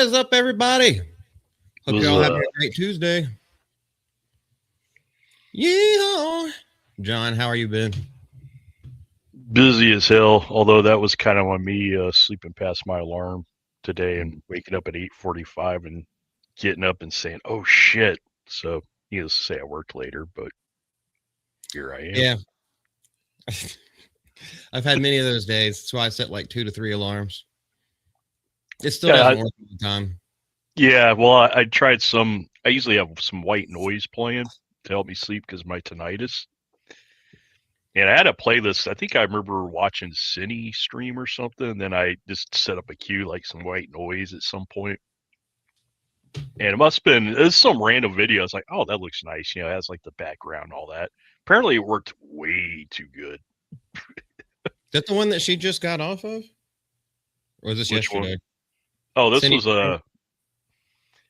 What is up, everybody? Hope you're all having a great Tuesday. Yeehaw! John, how are you been? Busy as hell, although that was kind of on me sleeping past my alarm today and waking up at 8:45 and getting up and saying, oh, shit. So, needless to say, I worked later, but here I am. Yeah. I've had many of those days. That's why I set like 2 to 3 alarms. It still doesn't work all the time. Yeah, well, I tried some. I usually have some white noise playing to help me sleep because of my tinnitus. And I had a playlist. I think I remember watching Cine stream or something. And then I just set up a cue, like some white noise at some point. And it must have been, it's some random video. It's like, oh, that looks nice. You know, it has like the background and all that. Apparently it worked way too good. Is that the one that she just got off of? Or was this yesterday? One? Oh, this was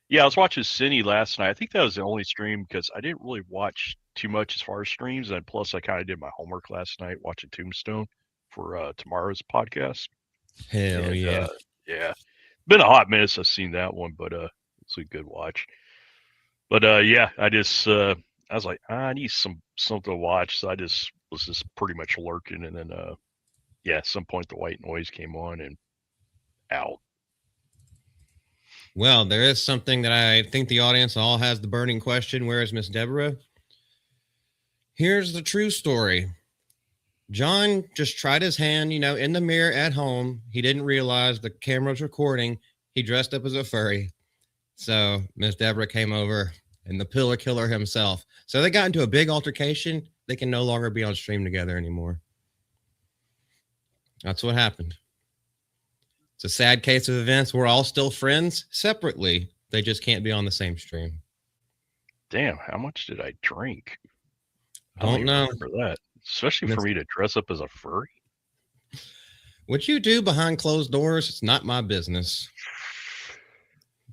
yeah, I was watching Cine last night. I think that was the only stream because I didn't really watch too much as far as streams. And plus, I kind of did my homework last night watching Tombstone for tomorrow's podcast. Hell yeah. Yeah. Been a hot minute since I've seen that one, but it's a good watch. But yeah, I was like, I need something to watch. So I was just pretty much lurking. And then, yeah, at some point the white noise came on and out. Well, there is something that I think the audience all has the burning question. Where is Miss Deborah? Here's the true story. John just tried his hand, in the mirror at home. He didn't realize the camera was recording. He dressed up as a furry. So Miss Deborah came over and the pillar killer himself. So they got into a big altercation. They can no longer be on stream together anymore. That's what happened. It's a sad case of events. We're all still friends separately. They just can't be on the same stream. Damn, how much did I drink? Don't know. Remember that, especially for me to dress up as a furry. What you do behind closed doors, it's not my business.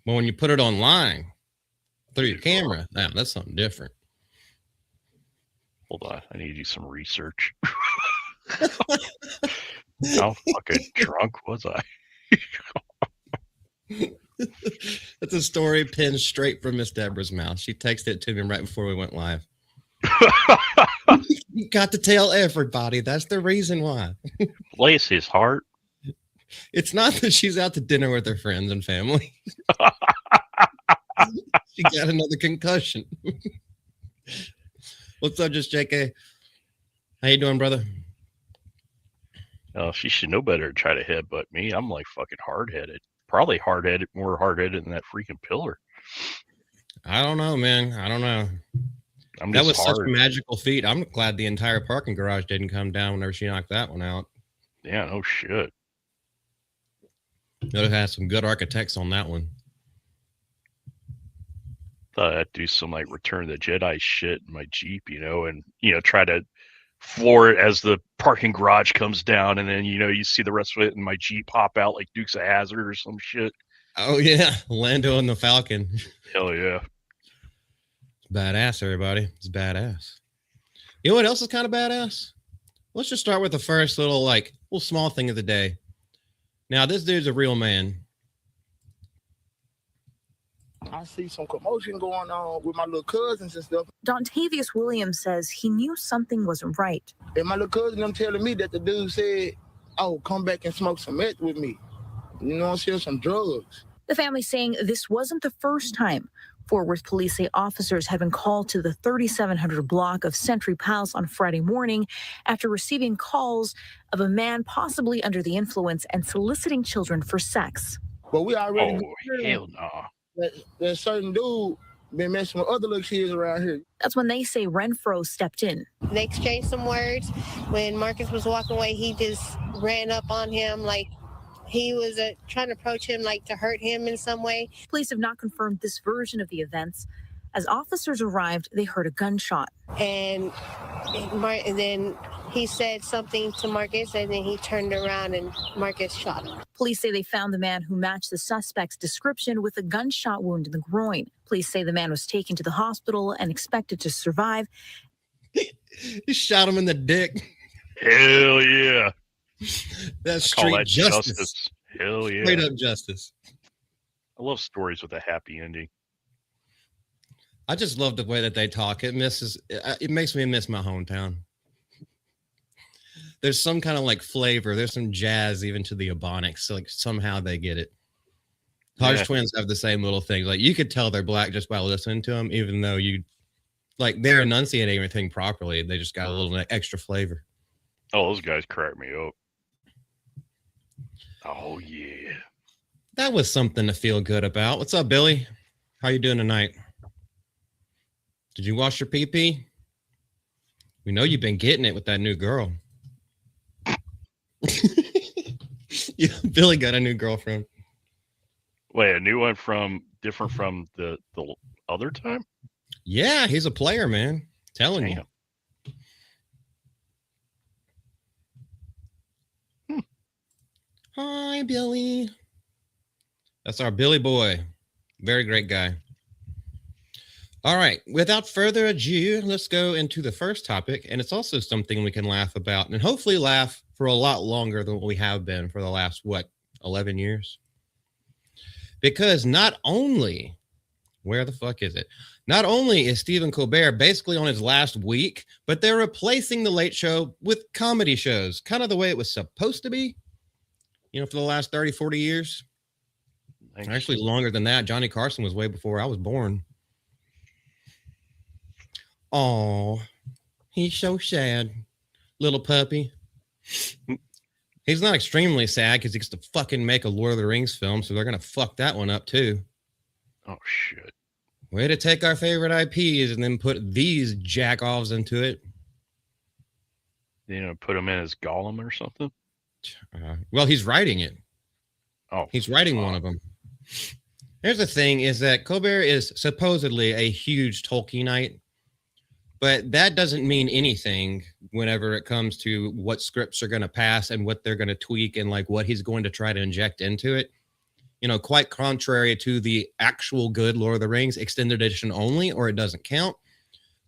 But when you put it online through your camera, that's something different. Hold on, I need to do some research. How fucking drunk was I? That's a story pinned straight from Miss Deborah's mouth. She texted it to me right before we went live. You got to tell everybody. That's the reason why. Bless his heart. It's not that she's out to dinner with her friends and family. She got another concussion. What's up, just JK? How you doing, brother? Oh, she should know better to try to headbutt me. I'm like fucking hard-headed. Probably more hard-headed than that freaking pillar. I don't know, man. I don't know. That was such a magical feat. I'm glad the entire parking garage didn't come down whenever she knocked that one out. Yeah, no shit. Would have had some good architects on that one. Thought I'd do some like Return of the Jedi shit in my Jeep, and try to floor it as the parking garage comes down, and then you see the rest of it, and my Jeep pop out like Dukes of Hazzard or some shit. Oh yeah, Lando and the Falcon. Hell yeah. Badass, everybody. It's badass. You know what else is kind of badass? Let's just start with the first little small thing of the day. Now, this dude's a real man. I see some commotion going on with my little cousins and stuff. Dontavius Williams says he knew something wasn't right. And my little cousin, them telling me that the dude said, oh, come back and smoke some meth with me. Some drugs. The family saying this wasn't the first time. Fort Worth police say officers had been called to the 3700 block of Century Palace on Friday morning after receiving calls of a man possibly under the influence and soliciting children for sex. But we already hell no. That certain dude been messing with other little kids around here. That's when they say Renfro stepped in. They exchanged some words. When Marcus was walking away, he just ran up on him like he was trying to approach him, like to hurt him in some way. Police have not confirmed this version of the events. As officers arrived, they heard a gunshot. And then he said something to Marcus, and then he turned around and Marcus shot him. Police say they found the man who matched the suspect's description with a gunshot wound in the groin. Police say the man was taken to the hospital and expected to survive. He shot him in the dick. Hell yeah. That's street justice. Hell yeah. Straight up justice. I love stories with a happy ending. I just love the way that they talk. It makes me miss my hometown. There's some kind of like flavor. There's some jazz even to the Ebonics. So like somehow they get it. Hodge twins have the same little things. Like you could tell they're black just by listening to them, even though they're enunciating everything properly. They just got a little extra flavor. Oh, those guys crack me up. Oh yeah. That was something to feel good about. What's up, Billy? How you doing tonight? Did you wash your pee-pee? We know you've been getting it with that new girl. Yeah, Billy got a new girlfriend. Wait, a new one different from the other time? Yeah, he's a player, man. Telling you. Hi, Billy. That's our Billy boy. Very great guy. All right. Without further ado, let's go into the first topic. And it's also something we can laugh about and hopefully laugh for a lot longer than we have been for the last, 11 years? Because not only, where the fuck is it? Not only is Stephen Colbert basically on his last week, but they're replacing The Late Show with comedy shows, kind of the way it was supposed to be, for the last 30, 40 years. Thanks. Actually, longer than that. Johnny Carson was way before I was born. Oh, he's so sad. Little puppy. He's not extremely sad because he gets to fucking make a Lord of the Rings film, so they're going to fuck that one up too. Oh, shit. Way to take our favorite IPs and then put these jack-offs into it. Put him in as Gollum or something? Well, he's writing it. Oh. He's writing one of them. Here's the thing, is that Colbert is supposedly a huge Tolkienite, but that doesn't mean anything whenever it comes to what scripts are going to pass and what they're going to tweak and like what he's going to try to inject into it. Quite contrary to the actual good Lord of the Rings extended edition only, or it doesn't count,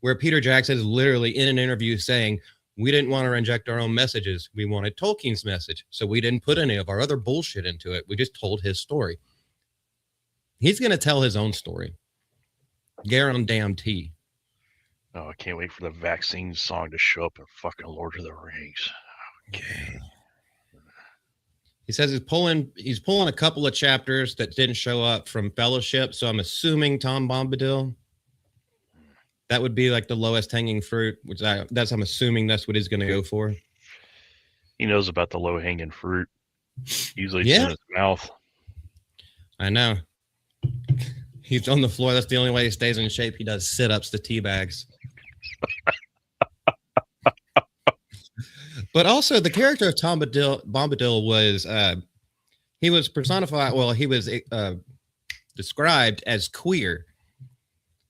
where Peter Jackson is literally in an interview saying, we didn't want to inject our own messages. We wanted Tolkien's message. So we didn't put any of our other bullshit into it. We just told his story. He's going to tell his own story. Guarantee. Oh, I can't wait for the vaccine song to show up in fucking Lord of the Rings. Okay. He says he's pulling a couple of chapters that didn't show up from Fellowship. So I'm assuming Tom Bombadil. That would be like the lowest hanging fruit, I'm assuming that's what he's going to go for. He knows about the low hanging fruit. Usually it's in his mouth. I know. He's on the floor. That's the only way he stays in shape. He does sit-ups to tea bags. But also the character of Tom Bombadil was, he was personified. Well, he was described as queer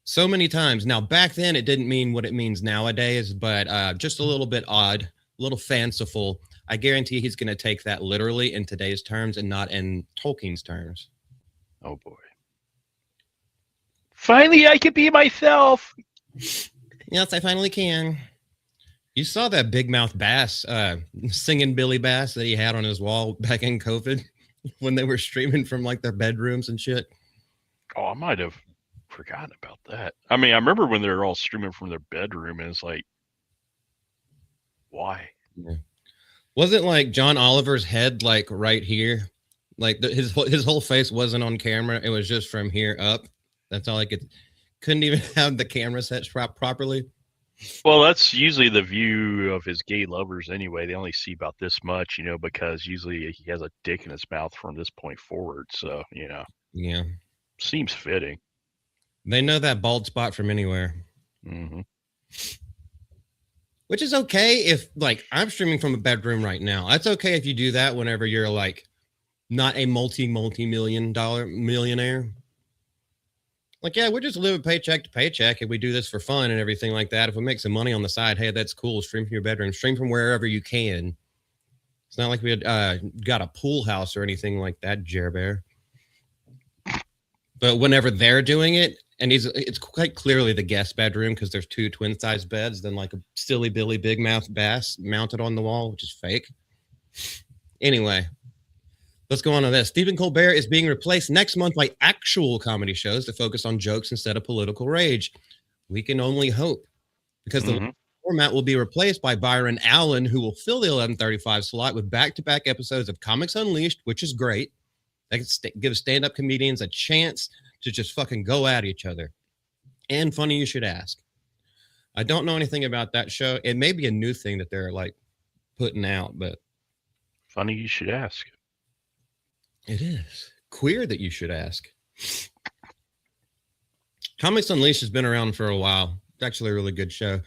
so many times. Now, back then, it didn't mean what it means nowadays, but just a little bit odd, a little fanciful. I guarantee he's going to take that literally in today's terms and not in Tolkien's terms. Oh, boy. Finally, I can be myself. Yes, I finally can. You saw that big mouth bass, singing Billy Bass that he had on his wall back in COVID when they were streaming from like their bedrooms and shit. Oh, I might have forgotten about that. I mean, I remember when they were all streaming from their bedroom, and it's like, why? Yeah. Wasn't like John Oliver's head like right here? Like his whole face wasn't on camera. It was just from here up. That's all I could. Couldn't even have the camera set properly. Well, that's usually the view of his gay lovers anyway. They only see about this much, because usually he has a dick in his mouth from this point forward. So, Yeah. Seems fitting. They know that bald spot from anywhere. Mm-hmm. Which is okay if, like, I'm streaming from a bedroom right now. That's okay if you do that whenever you're, like, not a multi-million-dollar millionaire. Like, yeah, we're just living paycheck to paycheck, and we do this for fun and everything like that. If we make some money on the side, hey, that's cool. Stream from your bedroom. Stream from wherever you can. It's not like we had got a pool house or anything like that, Jer Bear. But whenever they're doing it, and it's quite clearly the guest bedroom because there's two twin-sized beds, then like a silly Billy Big Mouth bass mounted on the wall, which is fake. Anyway, Let's go on to this. Stephen Colbert is being replaced next month by actual comedy shows that focus on jokes instead of political rage. We can only hope, because the format will be replaced by Byron Allen, who will fill the 11:35 slot with back-to-back episodes of Comics Unleashed, which is great. That gives stand-up comedians a chance to just fucking go at each other. And Funny You Should Ask. I don't know anything about that show. It may be a new thing that they're like putting out, but Funny You Should Ask. It is queer that you should ask. Comics Unleashed has been around for a while. It's actually a really good show.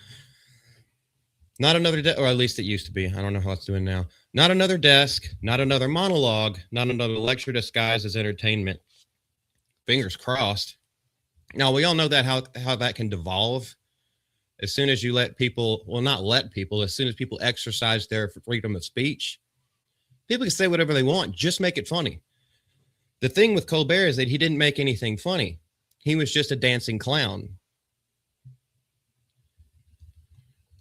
Not another, or at least it used to be. I don't know how it's doing now. Not another desk, not another monologue, not another lecture disguised as entertainment. Fingers crossed. Now, we all know that how that can devolve. As soon as you let people, well, not let people, as soon as people exercise their freedom of speech, people can say whatever they want. Just make it funny. The thing with Colbert is that he didn't make anything funny. He was just a dancing clown.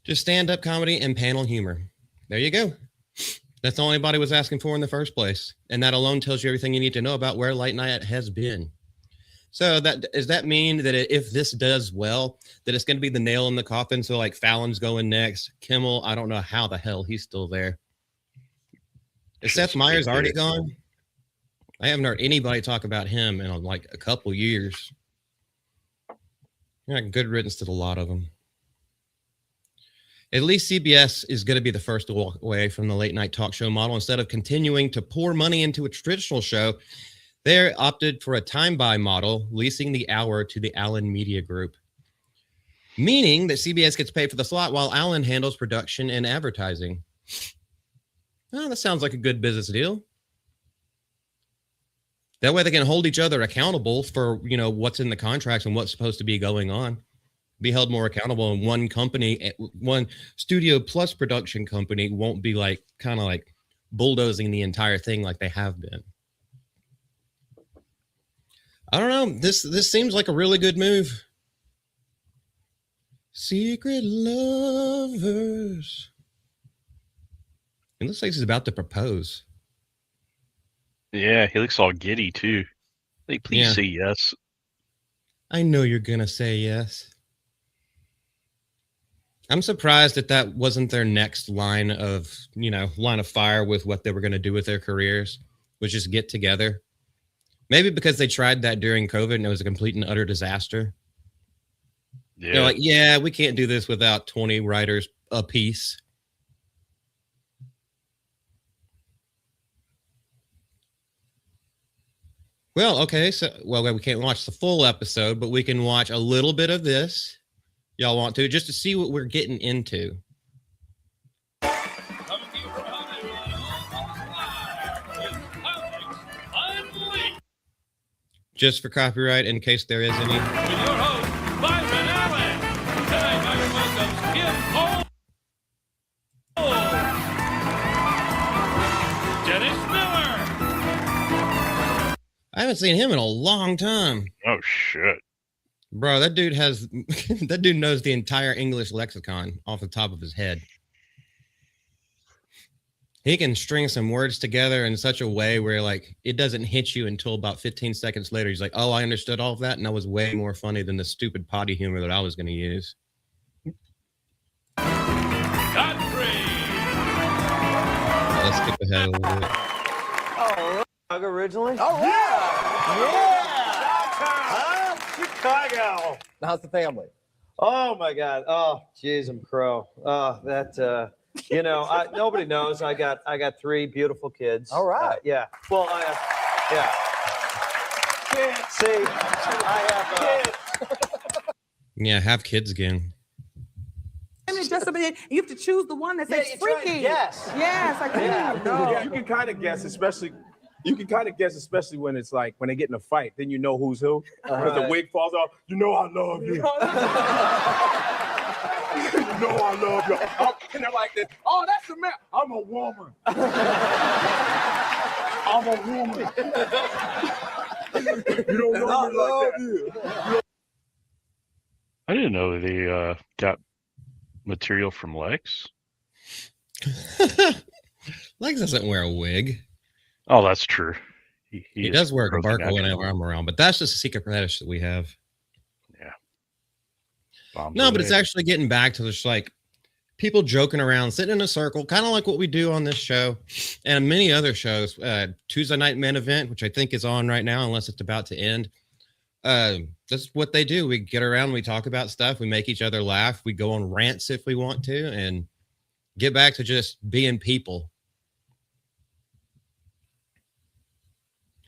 Just stand-up comedy and panel humor. There you go. That's all anybody was asking for in the first place. And that alone tells you everything you need to know about where Late Night has been. So does that mean that if this does well, that it's going to be the nail in the coffin? So like Fallon's going next. Kimmel, I don't know how the hell he's still there. Is Seth Meyers already gone? I haven't heard anybody talk about him in like a couple years. Yeah, good riddance to a lot of them. At least CBS is going to be the first to walk away from the late night talk show model. Instead of continuing to pour money into a traditional show, they opted for a time-buy model, leasing the hour to the Allen Media Group. Meaning that CBS gets paid for the slot while Allen handles production and advertising. Oh, that sounds like a good business deal. That way they can hold each other accountable for, you know, what's in the contracts and what's supposed to be going on. Be held more accountable, and one company, one studio plus production company won't be like kind of like bulldozing the entire thing like they have been. I don't know. This seems like a really good move. Secret lovers. It looks like he's about to propose. Yeah, he looks all giddy too. Like, please say yes. I know you're gonna say yes. I'm surprised that wasn't their next line of fire with what they were going to do with their careers, was just get together. Maybe because they tried that during COVID and it was a complete and utter disaster. Yeah. They're like, yeah, we can't do this without 20 writers a piece. Well, okay, so we can't watch the full episode, but we can watch a little bit of this. Y'all want to, just to see what we're getting into. Just for copyright, in case there is any. With your host, Byron Allen. Tonight, Byron welcomes Kim Cole. Dennis Miller. I haven't seen him in a long time. Oh, shit. Bro, that dude that dude knows the entire English lexicon off the top of his head. He can string some words together in such a way where like it doesn't hit you until about 15 seconds later. He's like, oh, I understood all of that, and that was way more funny than the stupid potty humor that I was going to use. Let's skip ahead a little bit. Oh, originally? Oh, yeah! Chicago. How's the family? Oh my God. Oh, geez, I'm crow. Nobody knows. I got 3 beautiful kids. All right. Yeah. Well, yeah. See, I have Yeah, have kids again. I mean, just a minute. You have to choose the one that's freaky. Yes. Yes, I can. Yeah, you can kind of guess, especially when it's like when they get in a fight, then you know who's who. Because the wig falls off. You know I love you. You know I love you. And they're like this. Oh, that's a man. I'm a woman. I'm a woman. You don't know me like that. I didn't know they got material from Lex. Lex doesn't wear a wig. Oh, that's true. He does wear a grows burqa naturally. whenever I'm around, but that's just a secret fetish that we have. Bombs No, but away. it's actually getting back to this, like, people joking around, sitting in a circle, kind of like what we do on this show and many other shows. Tuesday Night Men Event, which I think is on right now, unless it's about to end. That's what they do. We get around, we talk about stuff, we make each other laugh, we go on rants if we want to, and get back to just being people.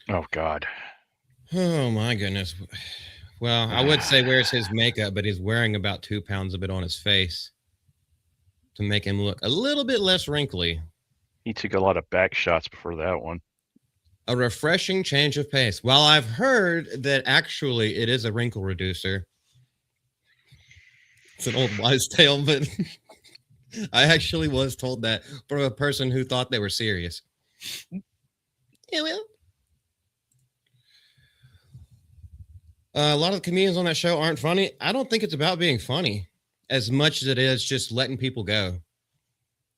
Oh God. Oh my goodness. Well, I would say where's his makeup, but he's wearing about 2 pounds of it on his face to make him look a little bit less wrinkly. He took a lot of back shots before that one. A refreshing change of pace. Well, I've heard that actually it is a wrinkle reducer. It's an old wise tale, but I actually was told that from a person who thought they were serious. Yeah, well. A lot of the comedians on that show aren't funny. I don't think it's about being funny as much as it is just letting people go.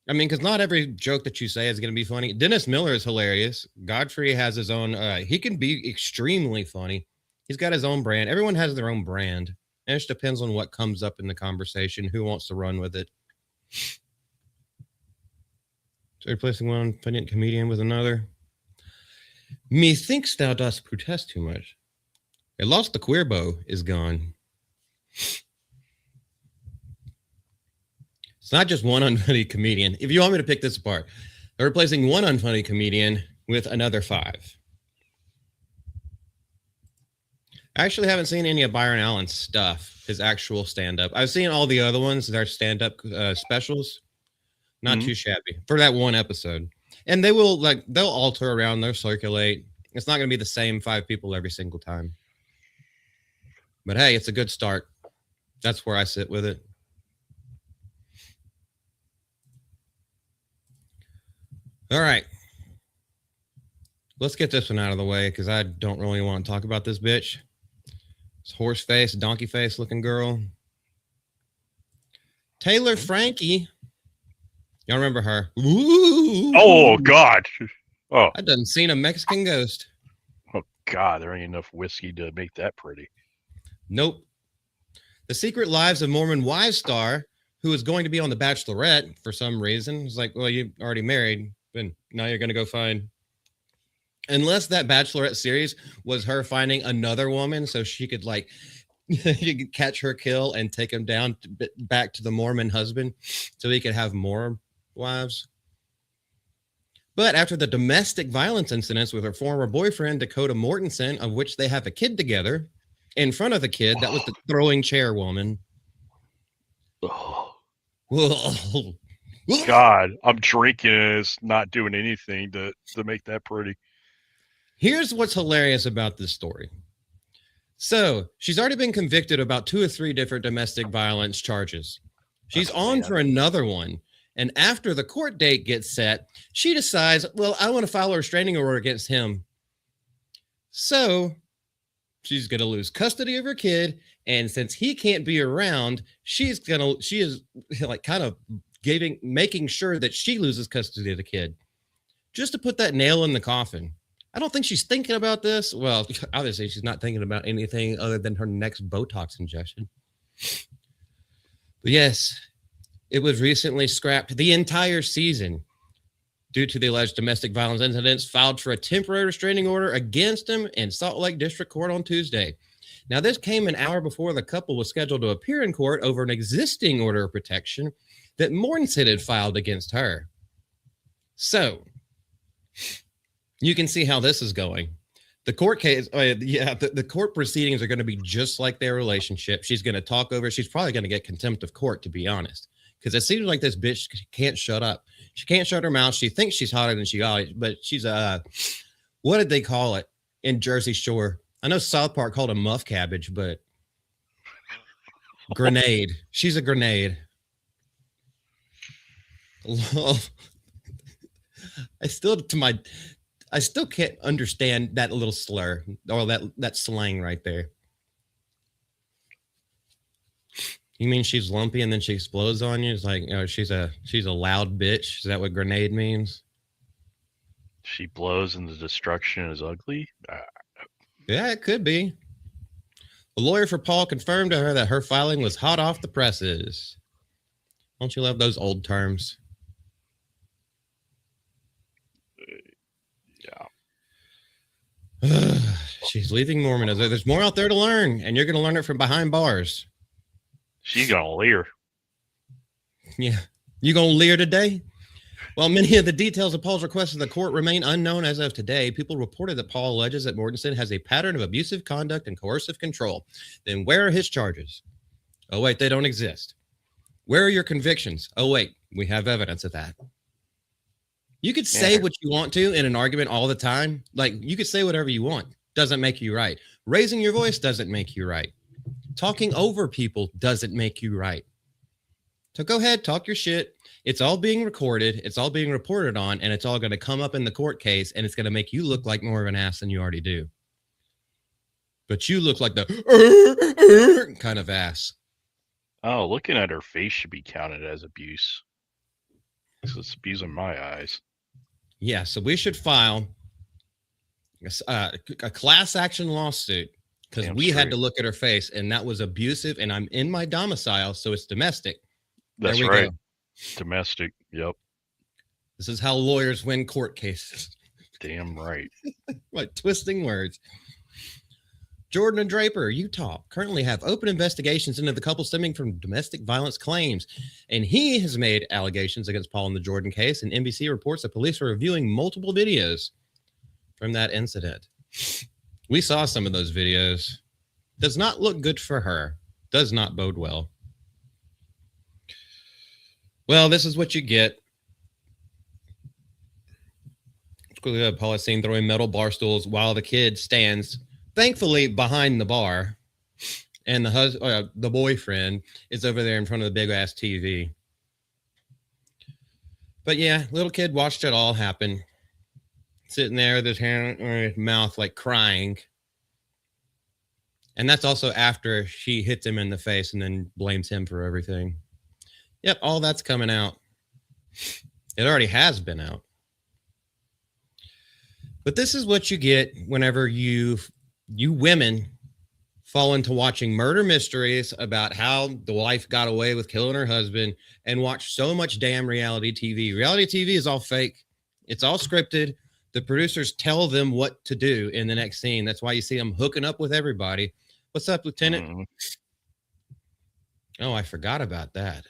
I mean, because not every joke that you say is going to be funny. Dennis Miller is hilarious. Godfrey has his own. He can be extremely funny. He's got his own brand. Everyone has their own brand. And it just depends on what comes up in the conversation, who wants to run with it. So replacing one funny comedian with another. Methinks thou dost protest too much. It lost the queer bow is gone. It's not just one unfunny comedian. If you want me to pick this apart, they're replacing one unfunny comedian with another 5. I actually haven't seen any of Byron Allen's stuff, his actual stand-up. I've seen all the other ones, their stand-up specials. Not too shabby for that one episode. And they will, like, they'll alter around, they'll circulate. It's not going to be the same 5 people every single time. But hey, it's a good start. That's where I sit with it. All right. Let's get this one out of the way because I don't really want to talk about this bitch. This horse face, donkey face looking girl. Taylor Frankie. Y'all remember her? Ooh. Oh God. Oh. I done seen a Mexican ghost. Oh God, there ain't enough whiskey to make that pretty. Nope. The Secret Lives of Mormon Wives star, who is going to be on The Bachelorette for some reason. It's like, well, you're already married, and now you're going to go find. Unless that Bachelorette series was her finding another woman so she could, like, you could catch her kill and take him down back to the Mormon husband so he could have more wives. But after the domestic violence incidents with her former boyfriend, Dakota Mortensen, of which they have a kid together, in front of the kid, that was the throwing chair woman. Oh. God, I'm drinking and it's not doing anything to make that pretty. Here's what's hilarious about this story. So she's already been convicted about 2 or 3 different domestic violence charges. She's on for another one. And after the court date gets set, she decides, well, I want to file a restraining order against him. So she's going to lose custody of her kid. And since he can't be around, she is like kind of making sure that she loses custody of the kid just to put that nail in the coffin. I don't think she's thinking about this. Well, obviously she's not thinking about anything other than her next Botox injection. But yes, it was recently scrapped the entire season due to the alleged domestic violence incidents, filed for a temporary restraining order against him in Salt Lake District Court on Tuesday. Now, this came an hour before the couple was scheduled to appear in court over an existing order of protection that Mortensen had filed against her. So, you can see how this is going. The court case, the court proceedings are going to be just like their relationship. She's going to talk over. She's probably going to get contempt of court, to be honest, because it seems like this bitch can't shut up. She can't shut her mouth. She thinks she's hotter than she is, but she's what did they call it in Jersey Shore? I know South Park called it muff cabbage, but grenade. She's a grenade. I still can't understand that little slur or that slang right there. You mean she's lumpy and then she explodes on you? It's like, she's a loud bitch. Is that what grenade means? She blows and the destruction is ugly. Yeah, it could be. A lawyer for Paul confirmed to her that her filing was hot off the presses. Don't you love those old terms? Yeah. She's leaving Mormonism. There's more out there to learn, and you're going to learn it from behind bars. She's gonna leer. Yeah. You going to leer today? While many of the details of Paul's request to the court remain unknown as of today, people reported that Paul alleges that Mortensen has a pattern of abusive conduct and coercive control. Then where are his charges? Oh, wait, they don't exist. Where are your convictions? Oh, wait, we have evidence of that. You could say what you want to in an argument all the time. Like, you could say whatever you want. Doesn't make you right. Raising your voice doesn't make you right. Talking over people doesn't make you right. So go ahead, talk your shit. It's all being recorded. It's all being reported on, and it's all going to come up in the court case, and it's going to make you look like more of an ass than you already do. But you look like the kind of ass. Oh, looking at her face should be counted as abuse. It's abusing my eyes. Yeah, so we should file a class action lawsuit because we had to look at her face, and that was abusive, and I'm in my domicile, so it's domestic. That's there we right. Go. Domestic. Yep. This is how lawyers win court cases. Damn right. What twisting words. Jordan and Draper, Utah, currently have open investigations into the couple stemming from domestic violence claims. And he has made allegations against Paul in the Jordan case. And NBC reports that police are reviewing multiple videos from that incident. We saw some of those videos. Does not look good for her. Does not bode well. Well, this is what you get. Paul is seen throwing metal bar stools while the kid stands, thankfully, behind the bar. And the boyfriend is over there in front of the big ass TV. But yeah, little kid watched it all happen. Sitting there with his hand in his mouth, like crying. And that's also after she hits him in the face and then blames him for everything. Yep, all that's coming out. It already has been out. But this is what you get whenever you women fall into watching murder mysteries about how the wife got away with killing her husband and watch so much damn reality TV. Reality TV is all fake. It's all scripted. The producers tell them what to do in the next scene. That's why you see them hooking up with everybody. What's up, Lieutenant? Mm-hmm. Oh, I forgot about that.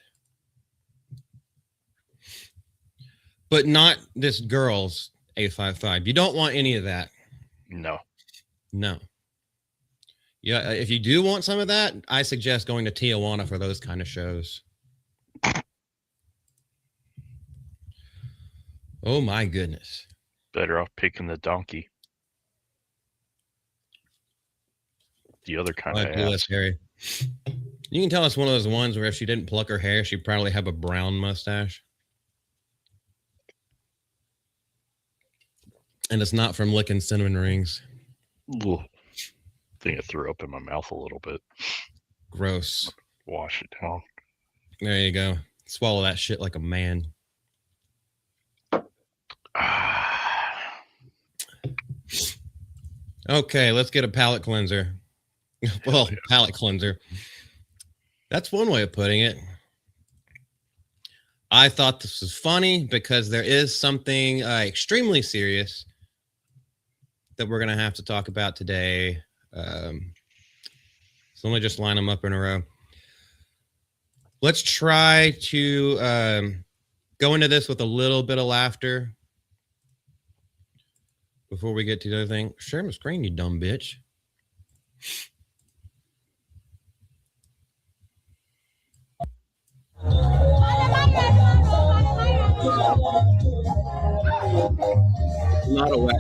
But not this girl's 855. You don't want any of that. No. Yeah, if you do want some of that, I suggest going to Tijuana for those kind of shows. Oh my goodness. Better off picking the donkey. The other kind of ass. Harry. You can tell it's one of those ones where if she didn't pluck her hair, she'd probably have a brown mustache. And it's not from licking cinnamon rings. Ugh. I think I threw up in my mouth a little bit. Gross. Wash it down. There you go. Swallow that shit like a man. Okay, let's get a palate cleanser. Well, yeah. Palate cleanser. That's one way of putting it. I thought this was funny because there is something extremely serious that we're going to have to talk about today. So let me just line them up in a row. Let's try to go into this with a little bit of laughter before we get to the other thing. Share my screen, you dumb bitch. Not a whack.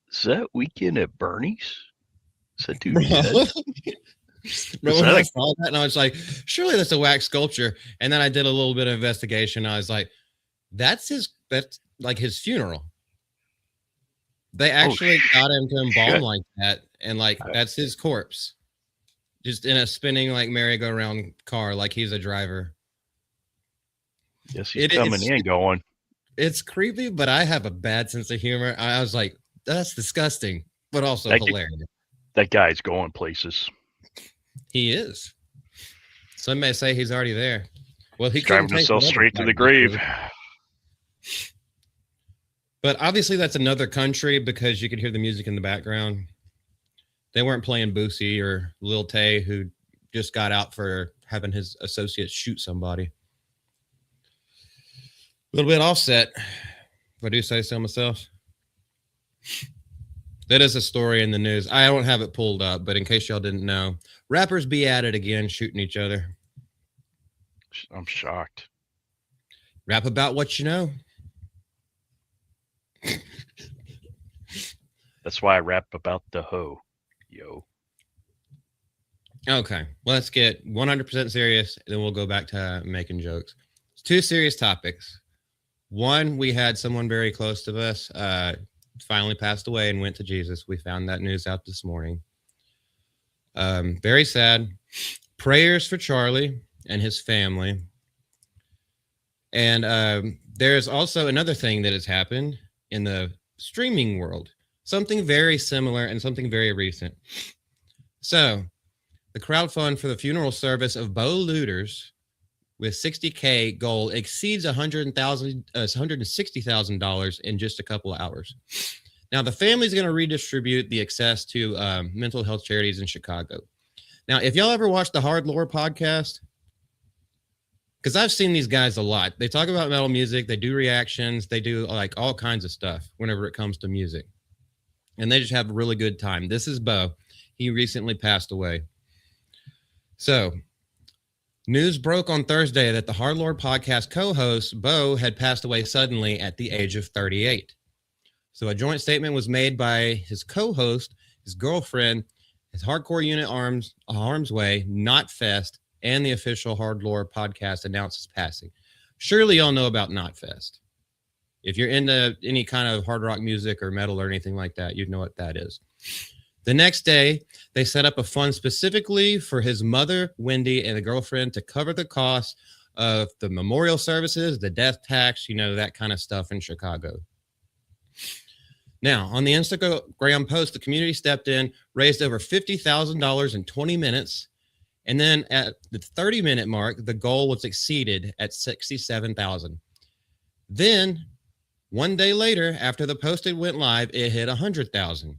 Is that Weekend at Bernie's? Is that dude dead? But when I saw that, and I was like, surely that's a wax sculpture. And then I did a little bit of investigation. I was like, that's like his funeral. They actually got him to embalm like that, and like that's his corpse, just in a spinning like merry-go-round car, like he's a driver. Yes, he's coming and going. It's creepy, but I have a bad sense of humor. I was like, that's disgusting, but also hilarious. That guy's going places. He is. Some may say he's already there. Well, he's driving himself straight to the grave. But obviously that's another country because you could hear the music in the background. They weren't playing Boosie or Lil Tay, who just got out for having his associates shoot somebody. A little bit offset, if I do say so myself. That is a story in the news. I don't have it pulled up, but in case y'all didn't know, rappers be at it again, shooting each other. I'm shocked. Rap about what you know. That's why I rap about the hoe, yo. Okay, let's get 100% serious, and then we'll go back to making jokes. It's two serious topics. One, we had someone very close to us finally passed away and went to Jesus. We found that news out this morning. Very sad. Prayers for Charlie and his family. And there's also another thing that has happened in the streaming world. Something very similar and something very recent. So, the crowdfund for the funeral service of Bo Looters with $60K goal exceeds $160,000 in just a couple of hours. Now, the family's going to redistribute the excess to mental health charities in Chicago. Now, if y'all ever watched the Hard Lore podcast, because I've seen these guys a lot. They talk about metal music. They do reactions. They do like all kinds of stuff whenever it comes to music. And they just have a really good time. This is Bo. He recently passed away. So, news broke on Thursday that the Hard Lore podcast co-host, Bo, had passed away suddenly at the age of 38. So a joint statement was made by his co-host, his girlfriend, his hardcore unit Arms Way, Not Fest, and the official Hard Lore podcast announced his passing. Surely y'all know about Not Fest. If you're into any kind of hard rock music or metal or anything like that, you'd know what that is. The next day, they set up a fund specifically for his mother, Wendy, and the girlfriend to cover the cost of the memorial services, the death tax, that kind of stuff in Chicago. Now, on the Instagram post, the community stepped in, raised over $50,000 in 20 minutes. And then at the 30-minute mark, the goal was exceeded at $67,000. Then, one day later, after the post went live, it hit $100,000.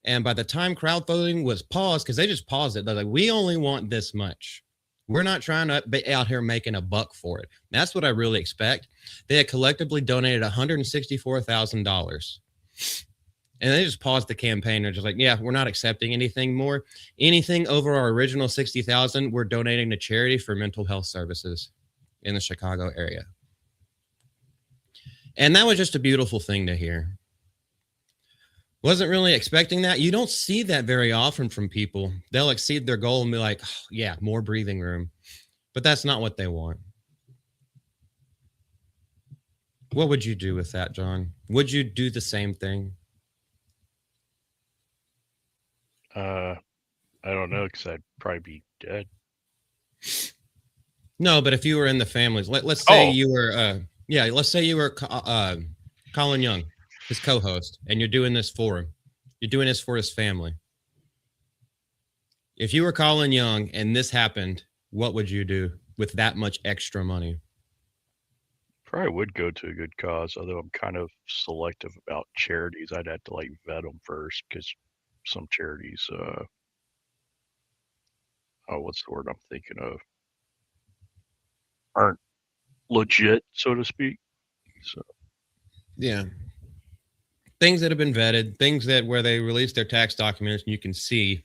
And by the time crowdfunding was paused, because they just paused it, they're like, we only want this much. We're not trying to be out here making a buck for it. That's what I really expect. They had collectively donated $164,000. And they just paused the campaign. They're just like, yeah, we're not accepting anything more. Anything over our original $60,000, we're donating to charity for mental health services in the Chicago area. And that was just a beautiful thing to hear. Wasn't really expecting that. You don't see that very often from people. They'll exceed their goal and be like, oh, yeah, more breathing room. But that's not what they want. What would you do with that, John? Would you do the same thing? I don't know, because I'd probably be dead. No, but if you were in the families, let's say you were, let's say you were Colin Young, his co-host, and you're doing this for him. You're doing this for his family. If you were Colin Young and this happened, what would you do with that much extra money? Probably would go to a good cause, although I'm kind of selective about charities. I'd have to vet them first, because some charities, what's the word I'm thinking of? Aren't legit, so to speak. So, yeah. Things that have been vetted, things that where they release their tax documents and you can see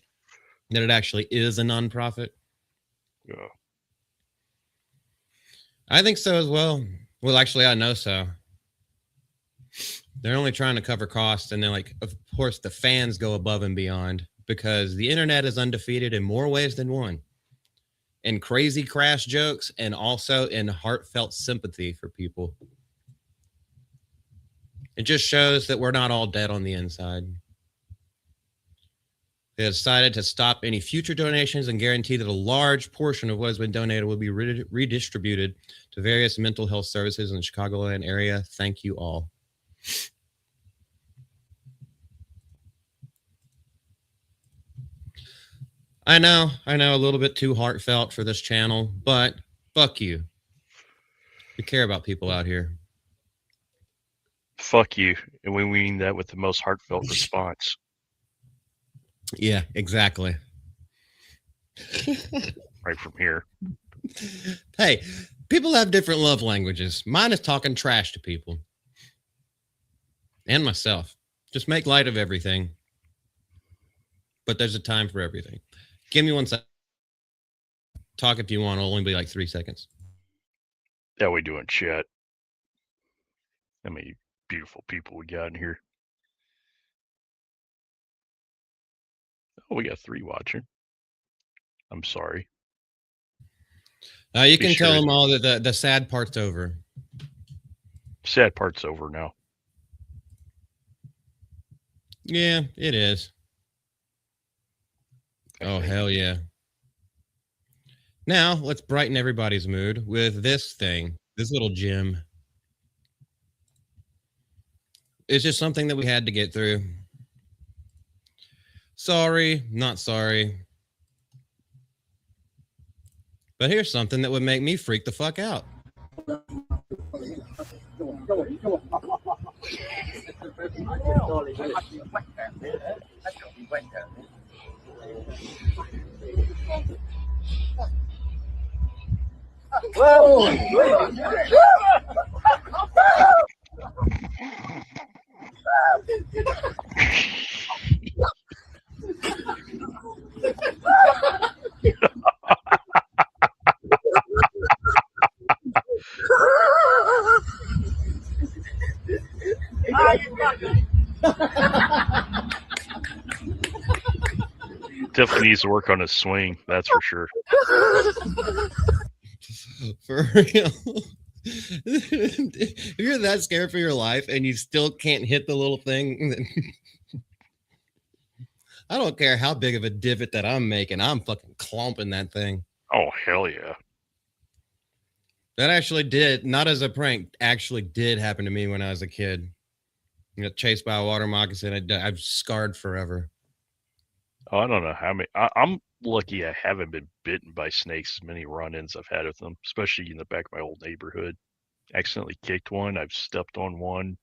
that it actually is a nonprofit. Yeah. I think so as well. Well, actually, I know so. They're only trying to cover costs, and then, of course, the fans go above and beyond. because the internet is undefeated in more ways than one. In crazy crash jokes and also in heartfelt sympathy for people. It just shows that we're not all dead on the inside. They decided to stop any future donations and guarantee that a large portion of what has been donated will be redistributed to various mental health services in the Chicagoland area. Thank you all. I know, a little bit too heartfelt for this channel, but fuck you. We care about people out here. Fuck you. And we mean that with the most heartfelt response. Yeah, exactly. Right from here. Hey, people have different love languages. Mine is talking trash to people. And myself. Just make light of everything. But there's a time for everything. Give me 1 second. Talk if you want. It'll only be like 3 seconds. That we do in chat. How many beautiful people we got in here? Oh, we got 3 watching. I'm sorry. You can tell them all that the sad part's over. Sad part's over now. Yeah, it is. Oh, hell yeah. Now, let's brighten everybody's mood with this thing, this little gem. It's just something that we had to get through. Sorry, not sorry. But here's something that would make me freak the fuck out. Definitely needs to work on his swing, that's for sure. For real. If you're that scared for your life and you still can't hit the little thing, then I don't care how big of a divot that I'm making. I'm fucking clomping that thing. Oh, hell yeah. That actually did, not as a prank, actually did happen to me when I was a kid. You know, chased by a water moccasin. I've scarred forever. Oh, I don't know how many. I'm lucky I haven't been bitten by snakes as many run-ins I've had with them, especially in the back of my old neighborhood. Accidentally kicked one. I've stepped on one.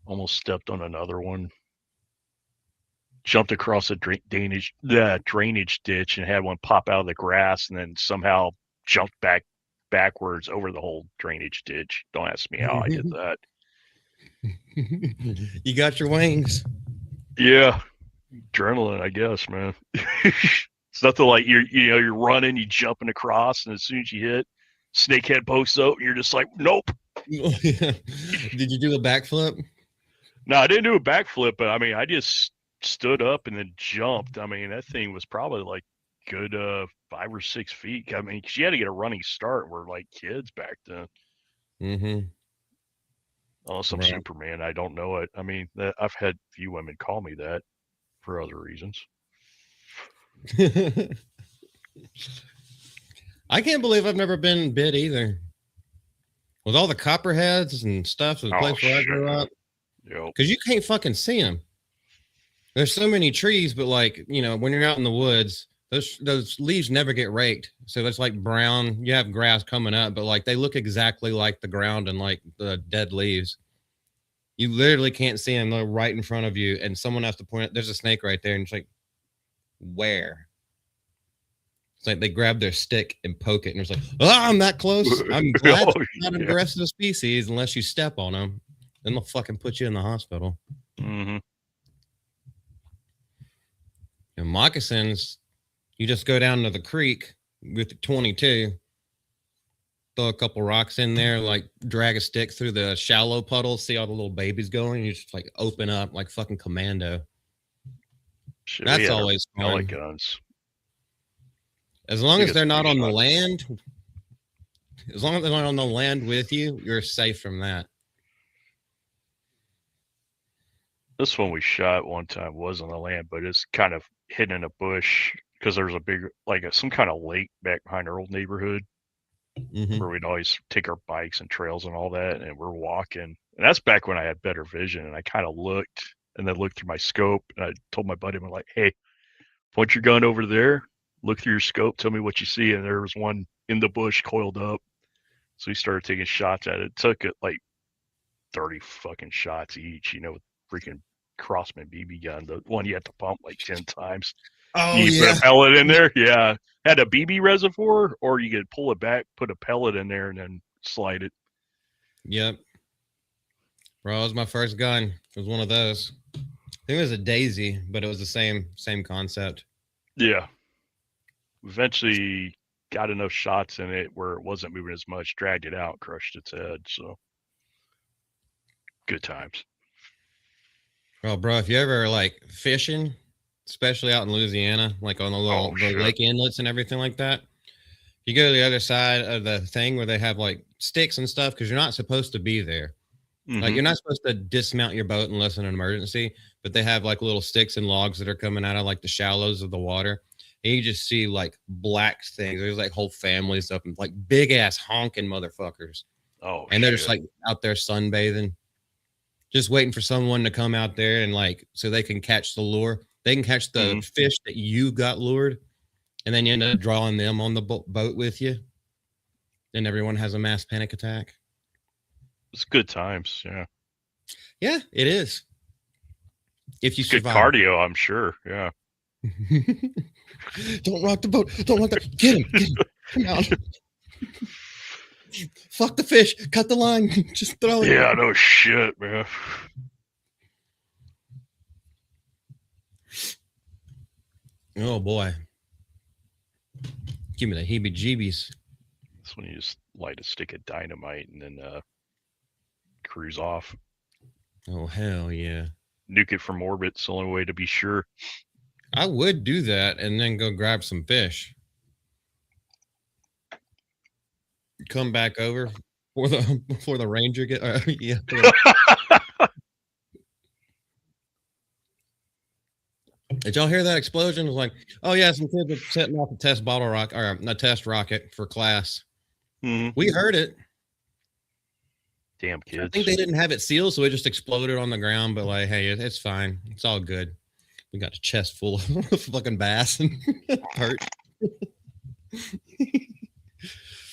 Almost stepped on another one. Jumped across a drainage ditch and had one pop out of the grass and then somehow jumped backwards over the whole drainage ditch. Don't ask me how I did that. You got your wings. Yeah. Adrenaline, I guess, man. It's nothing like you're running, you jumping across, and as soon as you hit, snakehead posts out, and you're just like, nope. Did you do a backflip? No, I didn't do a backflip, but I mean, I just stood up and then jumped. I mean, that thing was probably like good 5 or 6 feet. I mean, she had to get a running start. We're like kids back then. Mm-hmm. Unless I'm Right. Superman, I don't know it. I mean, I've had a few women call me that for other reasons. I can't believe I've never been bit either. With all the copperheads and stuff, the place where I grew up, because you can't fucking see them. There's so many trees, but like, you know, when you're out in the woods, those leaves never get raked. So it's like brown. You have grass coming up, but like they look exactly like the ground and like the dead leaves. You literally can't see them. They're right in front of you, and someone has to point it. There's a snake right there, and it's like, where? It's like they grab their stick and poke it, and it's like, oh, I'm that close. I'm glad it's not an aggressive species unless you step on them. Then they'll fucking put you in the hospital. Mm-hmm. And moccasins, you just go down to the creek with the 22, throw a couple rocks in there, like drag a stick through the shallow puddles, see all the little babies going, and you just like open up like fucking Commando. Shit, we That's had our always pellet fun. guns. As long as Biggest they're not on the shots. land, as long as they're not on the land with you, you're safe from that. This one we shot one time was on the land, but it's kind of hidden in a bush because there's a big, like some kind of lake back behind our old neighborhood Mhm. where we'd always take our bikes and trails and all that, and we're walking. And that's back when I had better vision, and I kind of looked and then looked through my scope, and I told my buddy, I'm like, hey, point your gun over there, look through your scope, tell me what you see. And there was one in the bush coiled up. So we started taking shots at it. Took it like 30 fucking shots each, with freaking Crossman BB gun, the one you had to pump like 10 times. Oh You yeah. put a pellet in there, yeah. Had a BB reservoir, or you could pull it back, put a pellet in there, and then slide it. Yep. Bro, it was my first gun. It was one of those. I think it was a Daisy, but it was the same concept. Yeah. Eventually got enough shots in it where it wasn't moving as much, dragged it out, crushed its head. So good times. Well, bro, if you ever like fishing, especially out in Louisiana, like on the little the lake inlets and everything like that, you go to the other side of the thing where they have like sticks and stuff because you're not supposed to be there. Like you're not supposed to dismount your boat unless in an emergency, but they have like little sticks and logs that are coming out of like the shallows of the water. And you just see like black things. There's like whole families up and like big ass honking motherfuckers. Oh, and they're just like out there sunbathing, just waiting for someone to come out there and like so they can catch the lure. They can catch the fish that you got lured, and then you end up drawing them on the boat with you. And everyone has a mass panic attack. It's good times, yeah. Yeah, it is. If you good cardio, I'm sure. Yeah. Don't rock the boat. Don't rock the. Get him. Come on. Fuck the fish. Cut the line. Just throw it. Yeah, no shit, man. Oh boy. Give me the heebie-jeebies. That's when you just light a stick of dynamite and then cruise off. Oh hell yeah. Nuke it from orbit. It's the only way to be sure. I would do that and then go grab some fish. Come back over before the ranger get yeah. Did y'all hear that explosion? It was like, oh yeah, some kids are setting off a test bottle rocket or a test rocket for class. We heard it. Damn kids. I think they didn't have it sealed, so it just exploded on the ground. But like, hey, it's fine. It's all good. We got a chest full of fucking bass and perch.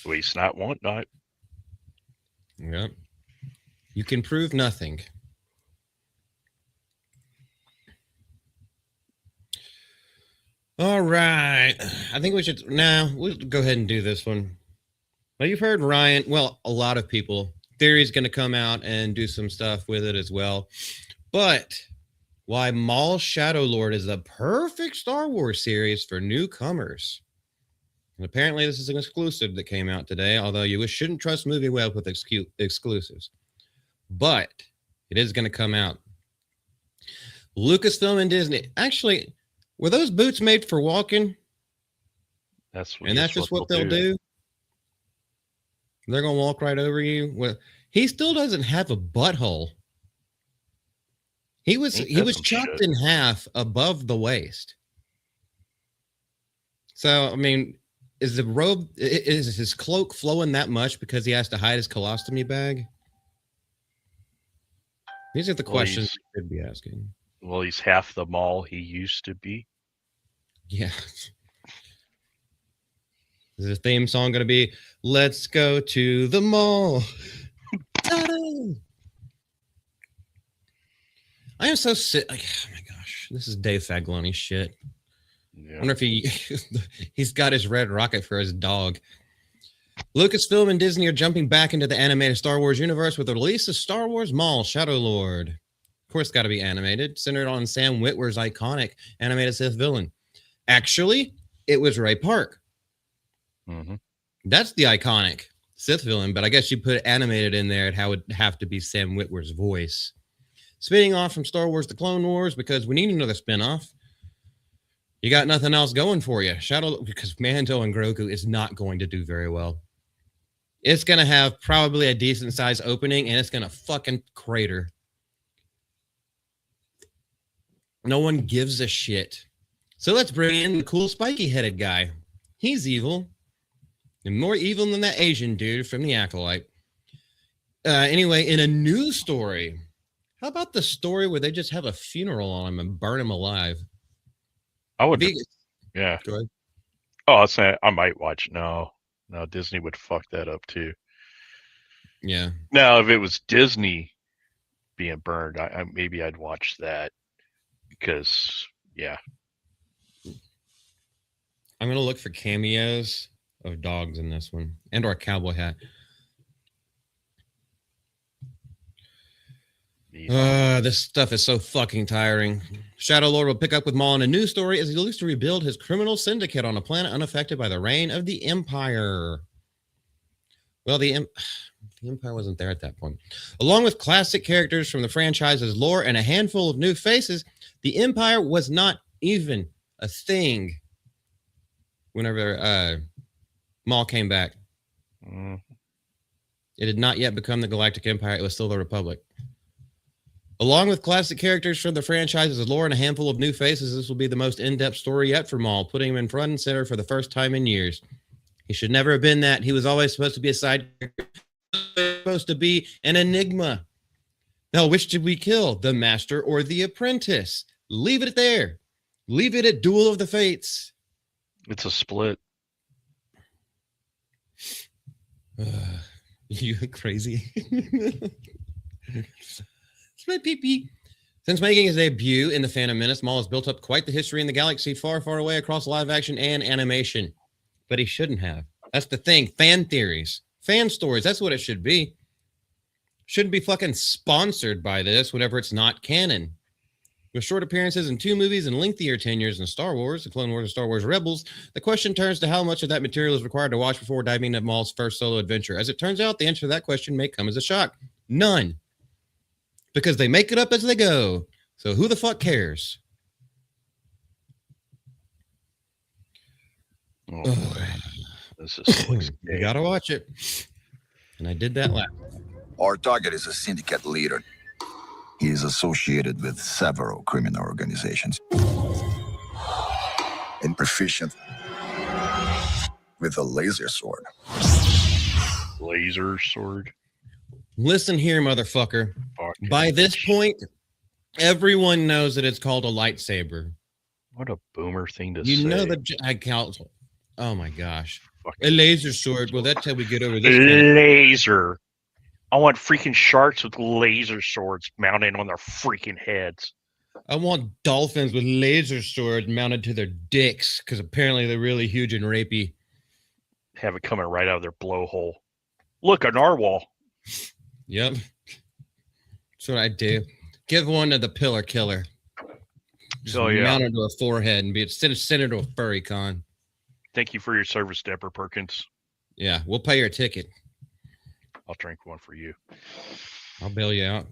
Waste not, want not. Yep. You can prove nothing. All right. I think we should we'll go ahead and do this one. Well, you've heard Ryan. Well, a lot of people. Theory's going to come out and do some stuff with it as well. But why Maul Shadow Lord is the perfect Star Wars series for newcomers. And apparently this is an exclusive that came out today, although you shouldn't trust Movie Web with exclusives. But it is going to come out. Lucasfilm and Disney. Actually, were those boots made for walking? That's just what they'll do. They're going to walk right over you. Well, he still doesn't have a butthole. He was chopped in half above the waist. So, I mean, is the robe, is his cloak flowing that much because he has to hide his colostomy bag? These are the questions you should be asking. Well, he's half the Maul he used to be. Yeah. Is the theme song going to be, let's go to the mall? I am so sick. Like, oh my gosh, this is Dave Fagloni shit. Yeah. I wonder if he's got his red rocket for his dog. Lucasfilm and Disney are jumping back into the animated Star Wars universe with the release of Star Wars Maul Shadow Lord. Of course, got to be animated, centered on Sam Witwer's iconic animated Sith villain. Actually, it was Ray Park. That's the iconic Sith villain, but I guess you put animated in there, it would have to be Sam Witwer's voice. Spinning off from Star Wars The Clone Wars, because we need another spinoff. You got nothing else going for you. Shadow, because Mando and Grogu is not going to do very well. It's going to have probably a decent size opening, and it's going to fucking crater. No one gives a shit. So let's bring in the cool spiky-headed guy. He's evil. And more evil than that Asian dude from The Acolyte. Anyway, in a news story, how about the story where they just have a funeral on him and burn him alive? I would. Yeah. Go ahead. Oh, I might watch. No, Disney would fuck that up too. Yeah. Now, if it was Disney being burned, maybe I'd watch that because, yeah. I'm going to look for cameos of dogs in this one and or a cowboy hat. This stuff is so fucking tiring. Shadow Lord will pick up with Maul in a news story as he looks to rebuild his criminal syndicate on a planet unaffected by the reign of the Empire. Well, the Empire wasn't there at that point. Along with classic characters from the franchise's lore and a handful of new faces, the Empire was not even a thing whenever Maul came back. It had not yet become the Galactic Empire. It was still the Republic. Along with classic characters from the franchise's lore and a handful of new faces, this will be the most in-depth story yet for Maul, putting him in front and center for the first time in years. He should never have been that. He was always supposed to be a side character, supposed to be an enigma. Now, which did we kill? The Master or the Apprentice? Leave it there. Leave it at Duel of the Fates. It's a split. You crazy? My pee-pee. Since making his debut in The Phantom Menace, Maul has built up quite the history in the galaxy far, far away across live action and animation. But he shouldn't have. That's the thing. Fan theories. Fan stories. That's what it should be. Shouldn't be fucking sponsored by this whenever it's not canon. With short appearances in 2 movies and lengthier tenures in Star Wars, The Clone Wars and Star Wars Rebels, the question turns to how much of that material is required to watch before diving into Maul's first solo adventure. As it turns out, the answer to that question may come as a shock. None. Because they make it up as they go. So who the fuck cares? Oh, boy. This is You gotta watch it. And I did that last. Our target is a syndicate leader. He is associated with several criminal organizations. And proficient with a laser sword. Laser sword? Listen here, motherfucker. By this point, everyone knows that it's called a lightsaber. What a boomer thing to say. You know the council. Oh my gosh. A laser sword. Well, that's how we get over this. Laser. I want freaking sharks with laser swords mounted on their freaking heads. I want dolphins with laser swords mounted to their dicks because apparently they're really huge and rapey. Have it coming right out of their blowhole. Look, a narwhal. Yep. That's what I do. Give one to the pillar killer. Just mount it to a forehead and send it to a furry con. Thank you for your service, Deborah Perkins. Yeah, we'll pay your ticket. I'll drink one for you. I'll bail you out.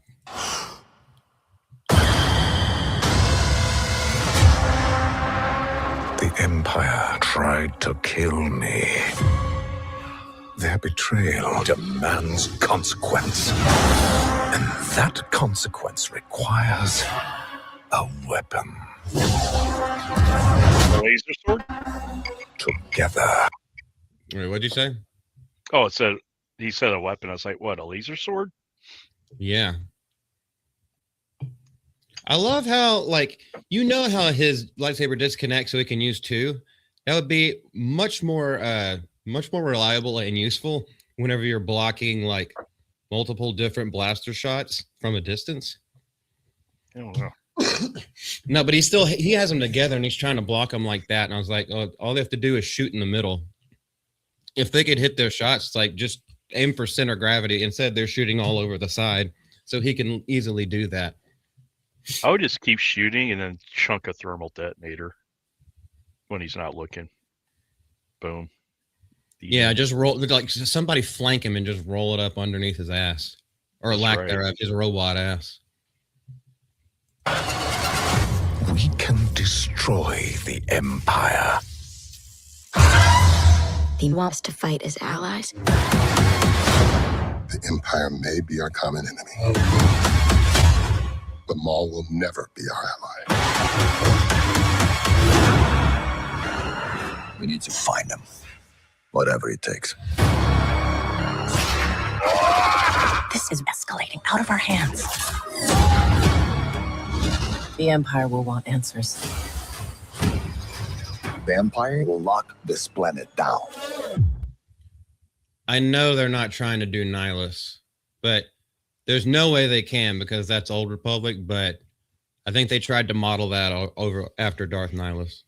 The Empire tried to kill me. Their betrayal demands consequence. And that consequence requires a weapon. A laser sword? Together. Wait, what'd you say? Oh, he said a weapon. I was like, what, a laser sword? Yeah. I love how, how his lightsaber disconnects so he can use 2. That would be much more reliable and useful whenever you're blocking multiple different blaster shots from a distance. I don't know. No, but he has them together and he's trying to block them like that. And I was like, oh, all they have to do is shoot in the middle. If they could hit their shots, just aim for center gravity. Instead, they're shooting all over the side. So he can easily do that. I would just keep shooting and then chunk a thermal detonator when he's not looking. Boom. Yeah, just roll, somebody flank him and just roll it up underneath his ass. Or thereof, his robot ass. We can destroy the Empire. He wants to fight as allies. The Empire may be our common enemy, but Maul will never be our ally. We need to find him, whatever it takes. This is escalating out of our hands. The Empire will want answers. The Empire will lock this planet down. I know they're not trying to do Nihilus, but there's no way they can because that's Old Republic. But I think they tried to model that over after Darth Nihilus.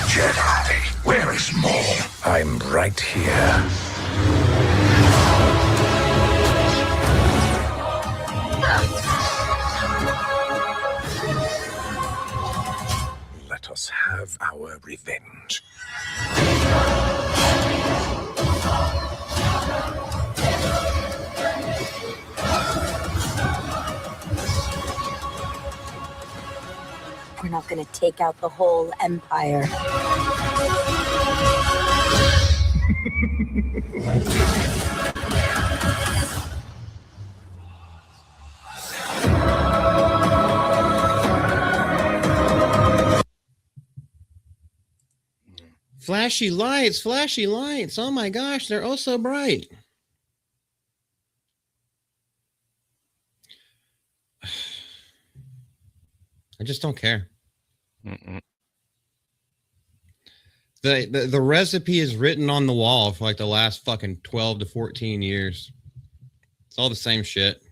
Jedi, where is Maul? I'm right here. Let us have our revenge. We're not going to take out the whole Empire. Flashy lights, flashy lights. Oh my gosh, they're oh so bright. I just don't care. The recipe is written on the wall for like the last fucking 12 to 14 years. It's all the same shit.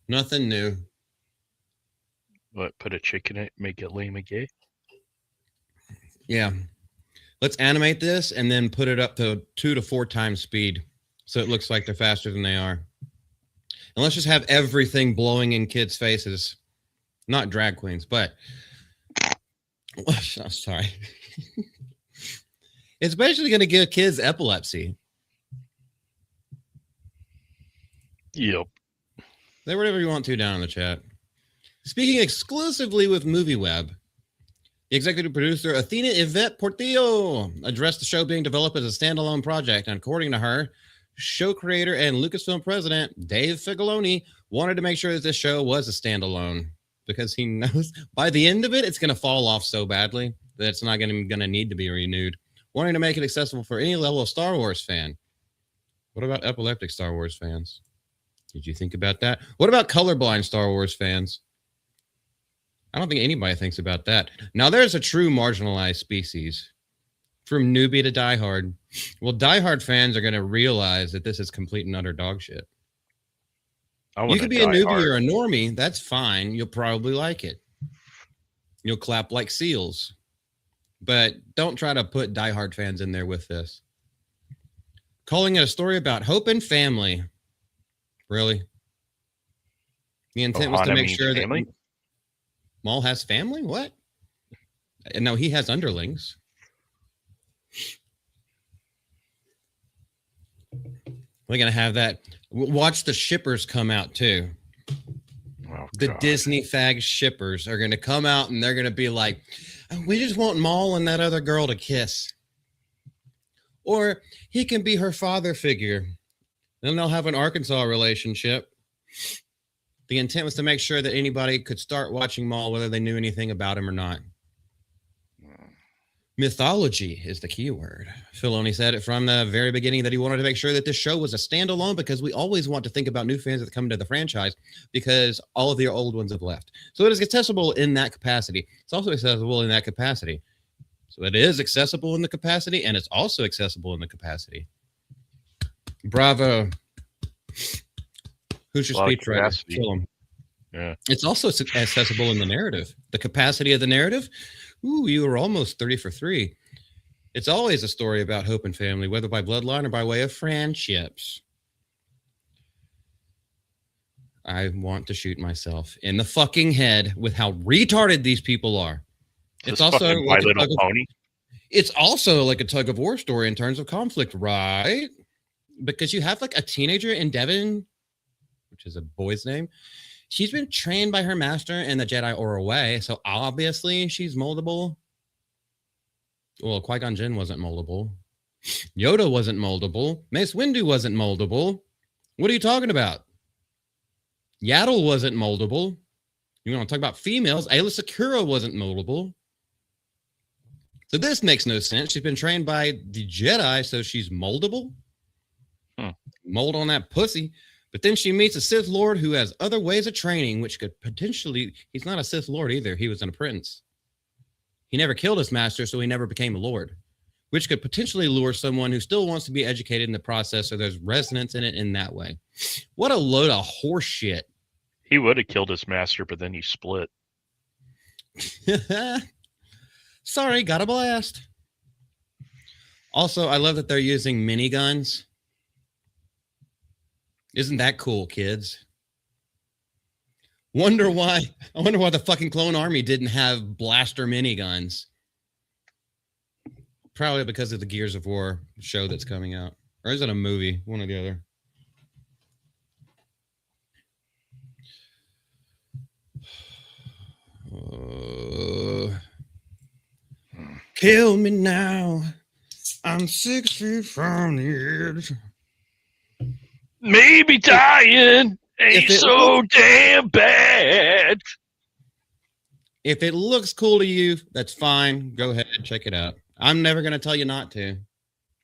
Nothing new. What, put a chicken in it, make it lame again? Yeah. Let's animate this and then put it up to 2 to 4 times speed so it looks like they're faster than they are. And let's just have everything blowing in kids' faces. Not drag queens, but oh, sorry. It's basically going to give kids epilepsy. Yep. Say whatever you want to down in the chat. Speaking exclusively with MovieWeb, the executive producer, Athena Yvette Portillo, addressed the show being developed as a standalone project. And according to her, show creator and Lucasfilm president, Dave Filoni, wanted to make sure that this show was a standalone because he knows by the end of it, it's going to fall off so badly that it's not going to need to be renewed. Wanting to make it accessible for any level of Star Wars fan. What about epileptic Star Wars fans? Did you think about that? What about colorblind Star Wars fans? I don't think anybody thinks about that. Now, there's a true marginalized species. From newbie to diehard. Well, diehard fans are going to realize that this is complete and utter dog shit. You could be a newbie or a normie. That's fine. You'll probably like it. You'll clap like seals. But don't try to put diehard fans in there with this. Calling it a story about hope and family. Really? The intent was to make sure that Maul has family? What? No, he has underlings. We're going to have that. Watch the shippers come out too. Oh, the God. Disney fag shippers are going to come out and they're going to be like, we just want Maul and that other girl to kiss. Or he can be her father figure. Then they'll have an Arkansas relationship. The intent was to make sure that anybody could start watching Maul, whether they knew anything about him or not. Mythology is the key word. Filoni said it from the very beginning that he wanted to make sure that this show was a standalone because we always want to think about new fans that come to the franchise because all of the old ones have left. So it is accessible in that capacity. It's also accessible in that capacity. So it is accessible in the capacity and it's also accessible in the capacity. Bravo. Who's your speechwriter? Kill him. Yeah. It's also accessible in the narrative. The capacity of the narrative. Ooh, you were almost 30 for 3. It's always a story about hope and family, whether by bloodline or by way of friendships. I want to shoot myself in the fucking head with how retarded these people are. It's also like My Little Pony. It's also like a tug of war story in terms of conflict, right? Because you have like a teenager in Devon, which is a boy's name, She's been trained by her master in the Jedi Order way, so obviously she's moldable. Well, Qui-Gon Jinn wasn't moldable. Yoda wasn't moldable. Mace Windu wasn't moldable. What are you talking about? Yaddle wasn't moldable. You want to talk about females? Ayla Secura wasn't moldable. So this makes no sense. She's been trained by the Jedi, so she's moldable. Mold on that pussy. But then she meets a Sith Lord who has other ways of training, which could potentially... He's not a Sith Lord either. He was an apprentice. He never killed his master, so he never became a Lord, which could potentially lure someone who still wants to be educated in the process, so there's resonance in it in that way. What a load of horse shit. He would have killed his master, but then he split. Sorry, got a blast. Also, I love that they're using miniguns. Isn't that cool, kids? I wonder why the fucking Clone Army didn't have blaster miniguns. Probably because of the Gears of War show that's coming out. Or is it a movie? One or the other. Kill me now. I'm 6 feet from the edge. Maybe dying ain't so damn bad. If it looks cool to you, that's fine. Go ahead and check it out. I'm never going to tell you not to.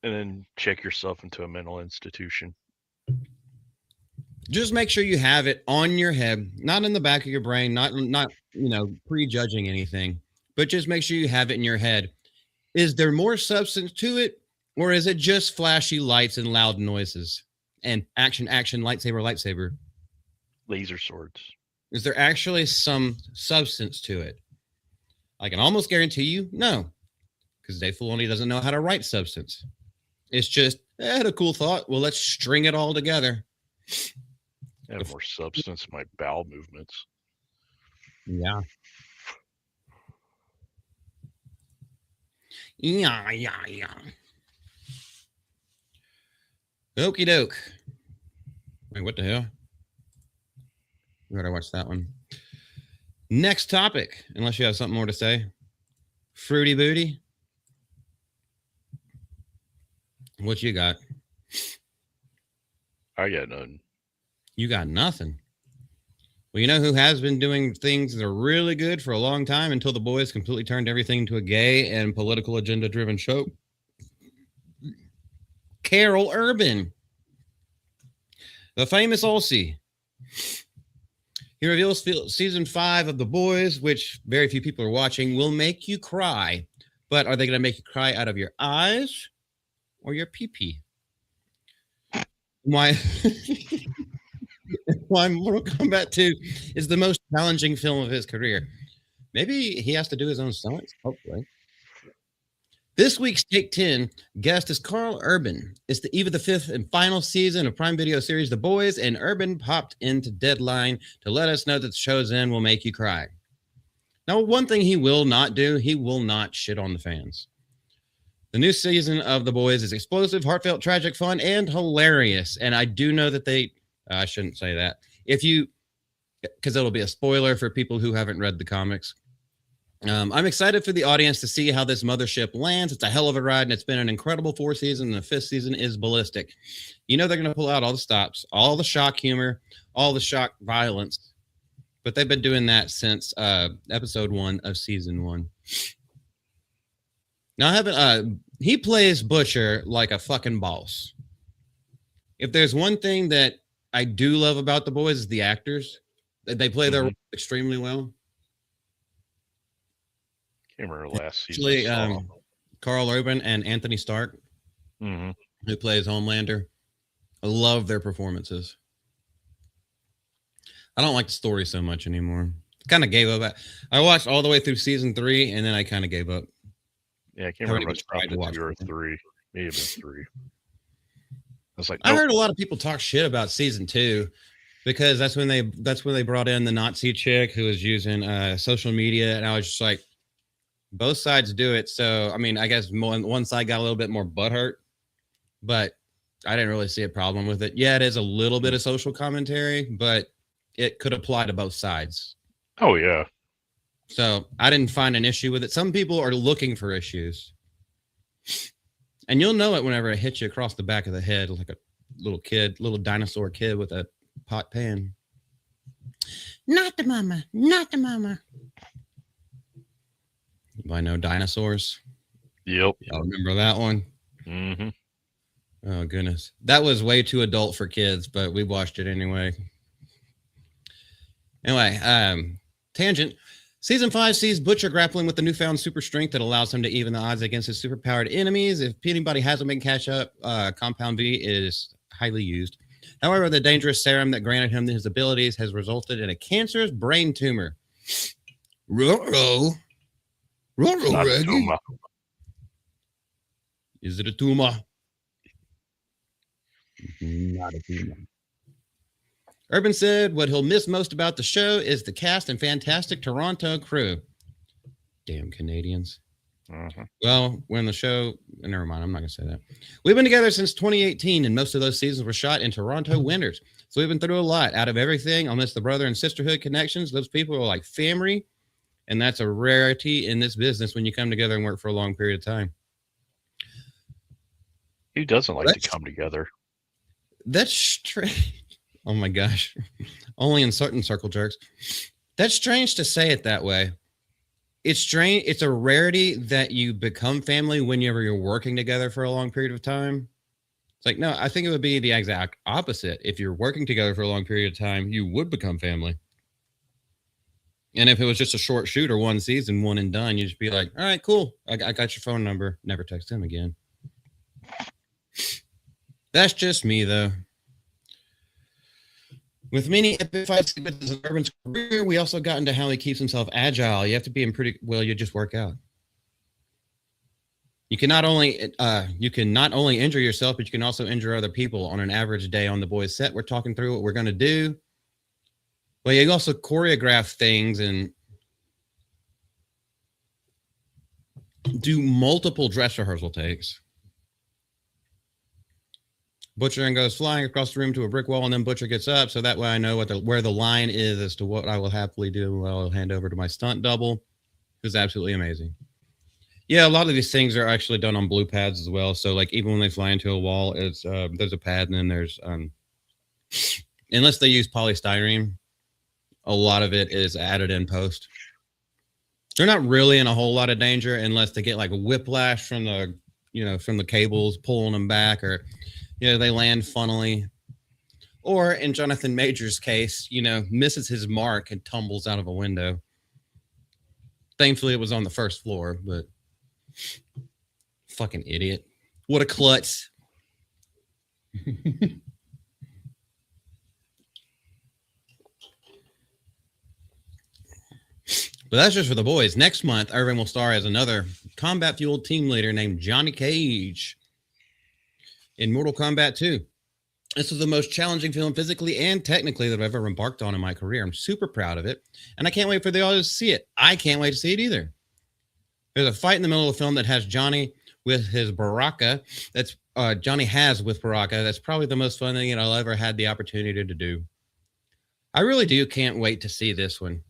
And then check yourself into a mental institution. Just make sure you have it on your head, not in the back of your brain, not prejudging anything, but just make sure you have it in your head. Is there more substance to it, or is it just flashy lights and loud noises and action, lightsaber? Laser swords. Is there actually some substance to it? I can almost guarantee you, no, because Dave Filoni doesn't know how to write substance. It's just, I had a cool thought. Well, let's string it all together. I have more substance in my bowel movements. Yeah. Yeah. Okie doke. Wait, what the hell? We gotta watch that one. Next topic, unless you have something more to say. Fruity Booty. What you got? I got none. You got nothing. Well, you know who has been doing things that are really good for a long time until the boys completely turned everything into a gay and political agenda-driven show? Karl Urban. The famous Olsey. He reveals season 5 of The Boys, which very few people are watching, will make you cry. But are they going to make you cry out of your eyes or your pee-pee? Why Mortal Kombat 2 is the most challenging film of his career. Maybe he has to do his own stunts, hopefully. This week's Take 10 guest is Karl Urban. It's the eve of the 5th and final season of Prime Video series The Boys, and Urban popped into Deadline to let us know that the show's end will make you cry. Now, one thing he will not do, he will not shit on the fans. The new season of The Boys is explosive, heartfelt, tragic, fun, and hilarious. And I do know that I shouldn't say that. Because it'll be a spoiler for people who haven't read the comics. I'm excited for the audience to see how this mothership lands. It's a hell of a ride, and it's been an incredible 4th season, and the 5th season is ballistic. You know they're going to pull out all the stops, all the shock humor, all the shock violence. But they've been doing that since episode 1 of season 1. Now, he plays Butcher like a fucking boss. If there's one thing that I do love about The Boys is the actors. They play their role extremely well. Can't remember last season. Karl Urban and Anthony Stark, who plays Homelander. I love their performances. I don't like the story so much anymore. Kind of gave up. I watched all the way through season 3, and then I kind of gave up. Yeah, I can't remember if it's probably 2 or 3. Maybe it's 3. I heard a lot of people talk shit about season 2 because that's when they brought in the Nazi chick who was using social media, and I was just like, both sides do it. So I mean, I guess one side got a little bit more butthurt, but I didn't really see a problem with it. Yeah, it is a little bit of social commentary, but it could apply to both sides. Oh yeah. So I didn't find an issue with it. Some people are looking for issues. And you'll know it whenever it hits you across the back of the head like a little dinosaur kid with a pot pan. Not the mama. Not the mama. I know dinosaurs. Yep. Y'all remember that one? Mm-hmm. Oh, goodness. That was way too adult for kids, but we watched it anyway. Anyway, tangent. Season 5 sees Butcher grappling with the newfound super strength that allows him to even the odds against his superpowered enemies. If anybody hasn't been catch up, Compound V is highly used. However, the dangerous serum that granted him his abilities has resulted in a cancerous brain tumor. Ruh-roh. Ruh-roh, Reggie. Is it a tumor? Not a tumor. Urban said what he'll miss most about the show is the cast and fantastic Toronto crew. Damn Canadians. Well, when the show, never mind, I'm not going to say that. We've been together since 2018, and most of those seasons were shot in Toronto winters. So we've been through a lot. Out of everything, I'll miss the brother and sisterhood connections. Those people are like family, and that's a rarity in this business when you come together and work for a long period of time. Who doesn't like to come together? That's strange. Oh my gosh. Only in certain circle jerks. That's strange to say it that way. It's strange. It's a rarity that you become family whenever you're working together for a long period of time. It's like, no, I think it would be the exact opposite. If you're working together for a long period of time, you would become family. And if it was just a short shoot or one season, one and done, you'd just be like, all right, cool. I got your phone number. Never text him again. That's just me, though. With many epic fights in Urban's career, we also got into how he keeps himself agile. You have to be in pretty well. You just work out. You can not only injure yourself, but you can also injure other people on an average day on the boys' set. We're talking through what we're going to do. Well, you also choreograph things and do multiple dress rehearsal takes. Butcher then goes flying across the room to a brick wall, and then Butcher gets up, so that way I know where the line is as to what I will happily do and what I'll hand over to my stunt double. It was absolutely amazing. Yeah, a lot of these things are actually done on blue pads as well. So, like, even when they fly into a wall, it's there's a pad, and then there's unless they use polystyrene, a lot of it is added in post. They're not really in a whole lot of danger unless they get like a whiplash from the cables pulling them back, or they land funnily, or in Jonathan Major's case, misses his mark and tumbles out of a window. Thankfully, it was on the first floor, but fucking idiot. What a klutz. But that's just for the boys. Next month, Irving will star as another combat-fueled team leader named Johnny Cage in Mortal Kombat 2. This is the most challenging film physically and technically that I've ever embarked on in my career. I'm super proud of it, and I can't wait for the audience to see it. I can't wait to see it either. There's a fight in the middle of the film that has Johnny with his Baraka. That's Johnny has with Baraka. That's probably the most fun thing that I'll ever had the opportunity to do. I really can't wait to see this one.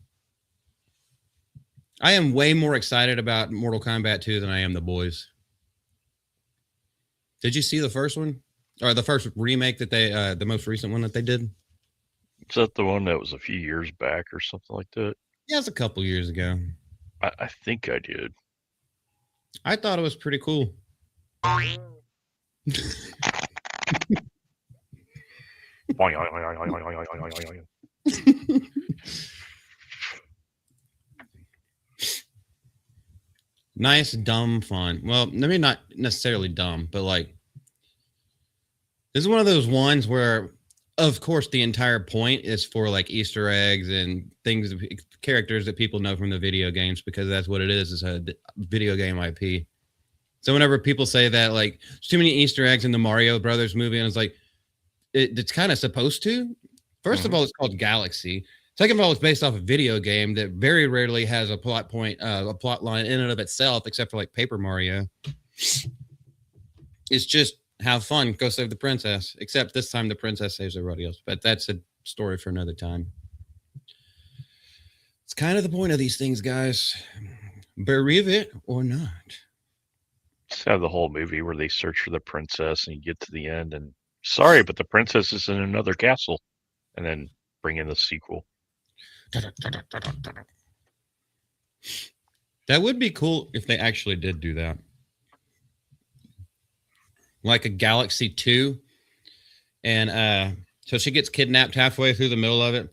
I am way more excited about Mortal Kombat 2 than I am the boys. Did you see the first one? Or the first remake that they, the most recent one that they did? Is that the one that was a few years back or something like that? Yeah, it's a couple years ago. I think I did. I thought it was pretty cool. Nice, dumb fun. Well, maybe not necessarily dumb, but like, this is one of those ones where, of course, the entire point is for like Easter eggs and things, characters that people know from the video games, because that's what it is a video game IP. So whenever people say that, like, there's too many Easter eggs in the Mario Brothers movie, and it's like, it's kind of supposed to. First of all, it's called Galaxy. Second of all, it's based off a video game that very rarely has a plot point, a plot line in and of itself, except for like Paper Mario. It's just have fun, go save the princess. Except this time the princess saves everybody else. But that's a story for another time. It's kind of the point of these things, guys. Believe it or not. Just have the whole movie where they search for the princess and you get to the end and sorry, but the princess is in another castle, and then bring in the sequel. That would be cool if they actually did do that. Like a Galaxy 2. And so she gets kidnapped halfway through the middle of it.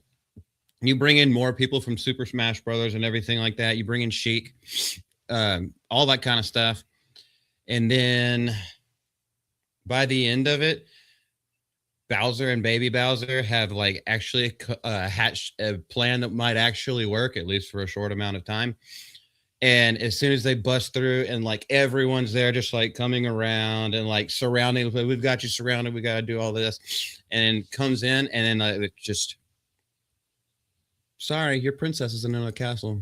You bring in more people from Super Smash Brothers and everything like that. You bring in Sheik, all that kind of stuff. And then by the end of it, Bowser and Baby Bowser have like actually hatched a plan that might actually work, at least for a short amount of time. And as soon as they bust through and like everyone's there, just like coming around and like surrounding, we've got you surrounded. We got to do all this, and comes in and then it just, sorry, your princess is in another castle.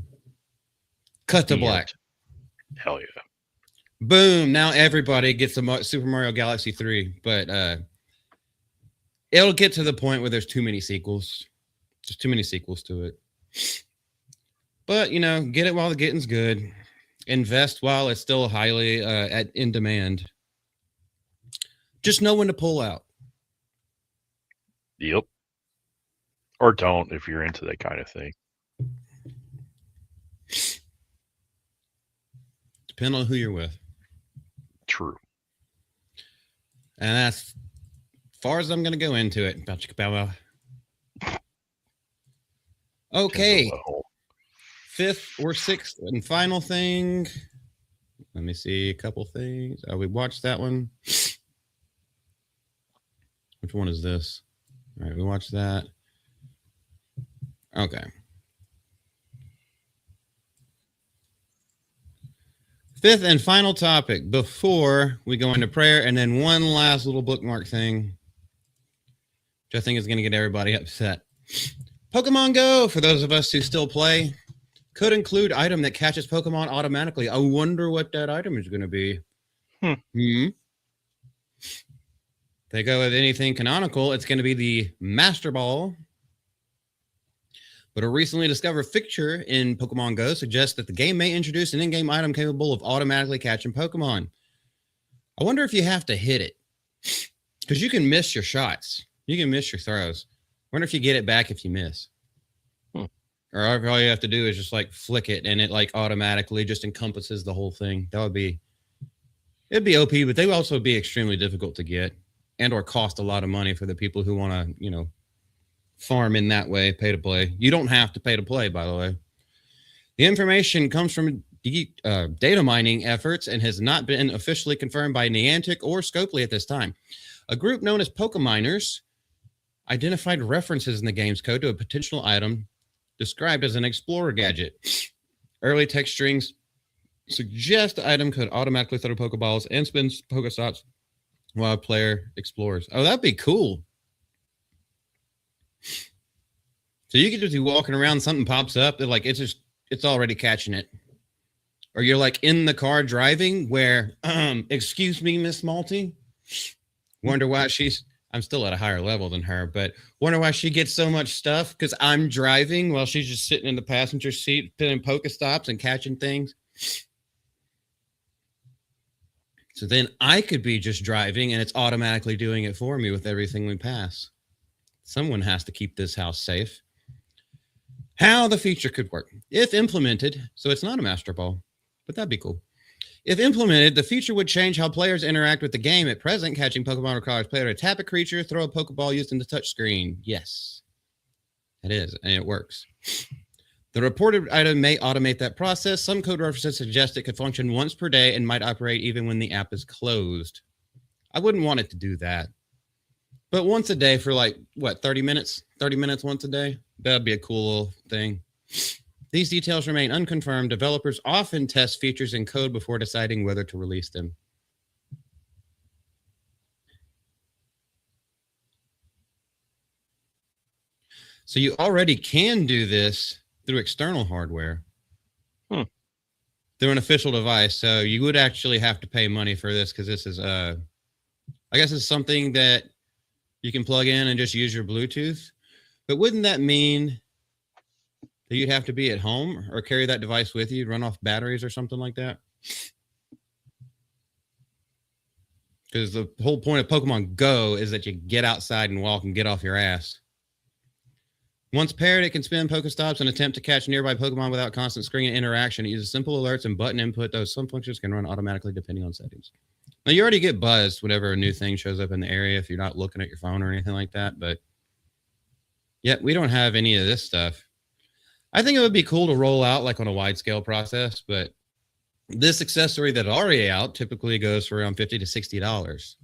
Cut to black. Hell yeah. Boom. Now everybody gets a Super Mario Galaxy 3, but it'll get to the point where there's too many sequels. There's too many sequels to it. But, you know, get it while the getting's good. Invest while it's still highly in demand. Just know when to pull out. Yep. Or don't if you're into that kind of thing. Depend on who you're with. True. And that's as far as I'm going to go into it. Okay. Fifth or sixth and final thing. Let me see a couple things. We watched that one. Which one is this? All right, we watched that. Okay. Fifth and final topic before we go into prayer, and then one last little bookmark thing, which I think is going to get everybody upset. Pokemon Go, for those of us who still play, could include item that catches Pokemon automatically. I wonder what that item is going to be. They go with anything canonical, it's going to be the Master Ball. But a recently discovered feature in Pokemon Go suggests that the game may introduce an in-game item capable of automatically catching Pokemon. I wonder if you have to hit it. Because you can miss your shots. You can miss your throws. I wonder if you get it back if you miss. Or all you have to do is just like flick it and it like automatically just encompasses the whole thing. That would be, it'd be OP, but they would also be extremely difficult to get and or cost a lot of money for the people who want to, you know, farm in that way, pay to play. You don't have to pay to play, by the way. The information comes from data mining efforts and has not been officially confirmed by Niantic or Scopely at this time. A group known as Pokeminers identified references in the game's code to a potential item described as an explorer gadget. Early text strings suggest the item could automatically throw Pokeballs and spin Pokestops while a player explores. Oh, that'd be cool. So you could just be walking around, something pops up, they're like, it's already catching it. Or you're like in the car driving where, excuse me, Miss Malty. Wonder why I'm still at a higher level than her, but wonder why she gets so much stuff because I'm driving while she's just sitting in the passenger seat, pinning Pokestops and catching things. So then I could be just driving and it's automatically doing it for me with everything we pass. Someone has to keep this house safe. How the feature could work. If implemented, so it's not a Master Ball, but that'd be cool. If implemented, the feature would change how players interact with the game. At present, catching Pokemon requires player to tap a creature, throw a Pokeball using the touchscreen. Yes, it is, and it works. The reported item may automate that process. Some code references suggest it could function once per day and might operate even when the app is closed. I wouldn't want it to do that. But once a day for like, what, 30 minutes? 30 minutes once a day? That'd be a cool little thing. These details remain unconfirmed. Developers often test features in code before deciding whether to release them. So you already can do this through external hardware. Through an official device. So you would actually have to pay money for this because this is, I guess it's something that you can plug in and just use your Bluetooth. But wouldn't that mean that you'd have to be at home or carry that device with you, run off batteries or something like that. Because the whole point of Pokemon Go is that you get outside and walk and get off your ass. Once paired, it can spin Pokestops and attempt to catch nearby Pokemon without constant screen interaction. It uses simple alerts and button input, though some functions can run automatically depending on settings. Now, you already get buzzed whenever a new thing shows up in the area if you're not looking at your phone or anything like that, but yeah, we don't have any of this stuff. I think it would be cool to roll out like on a wide-scale process, but this accessory that's already out typically goes for around $50 to $60.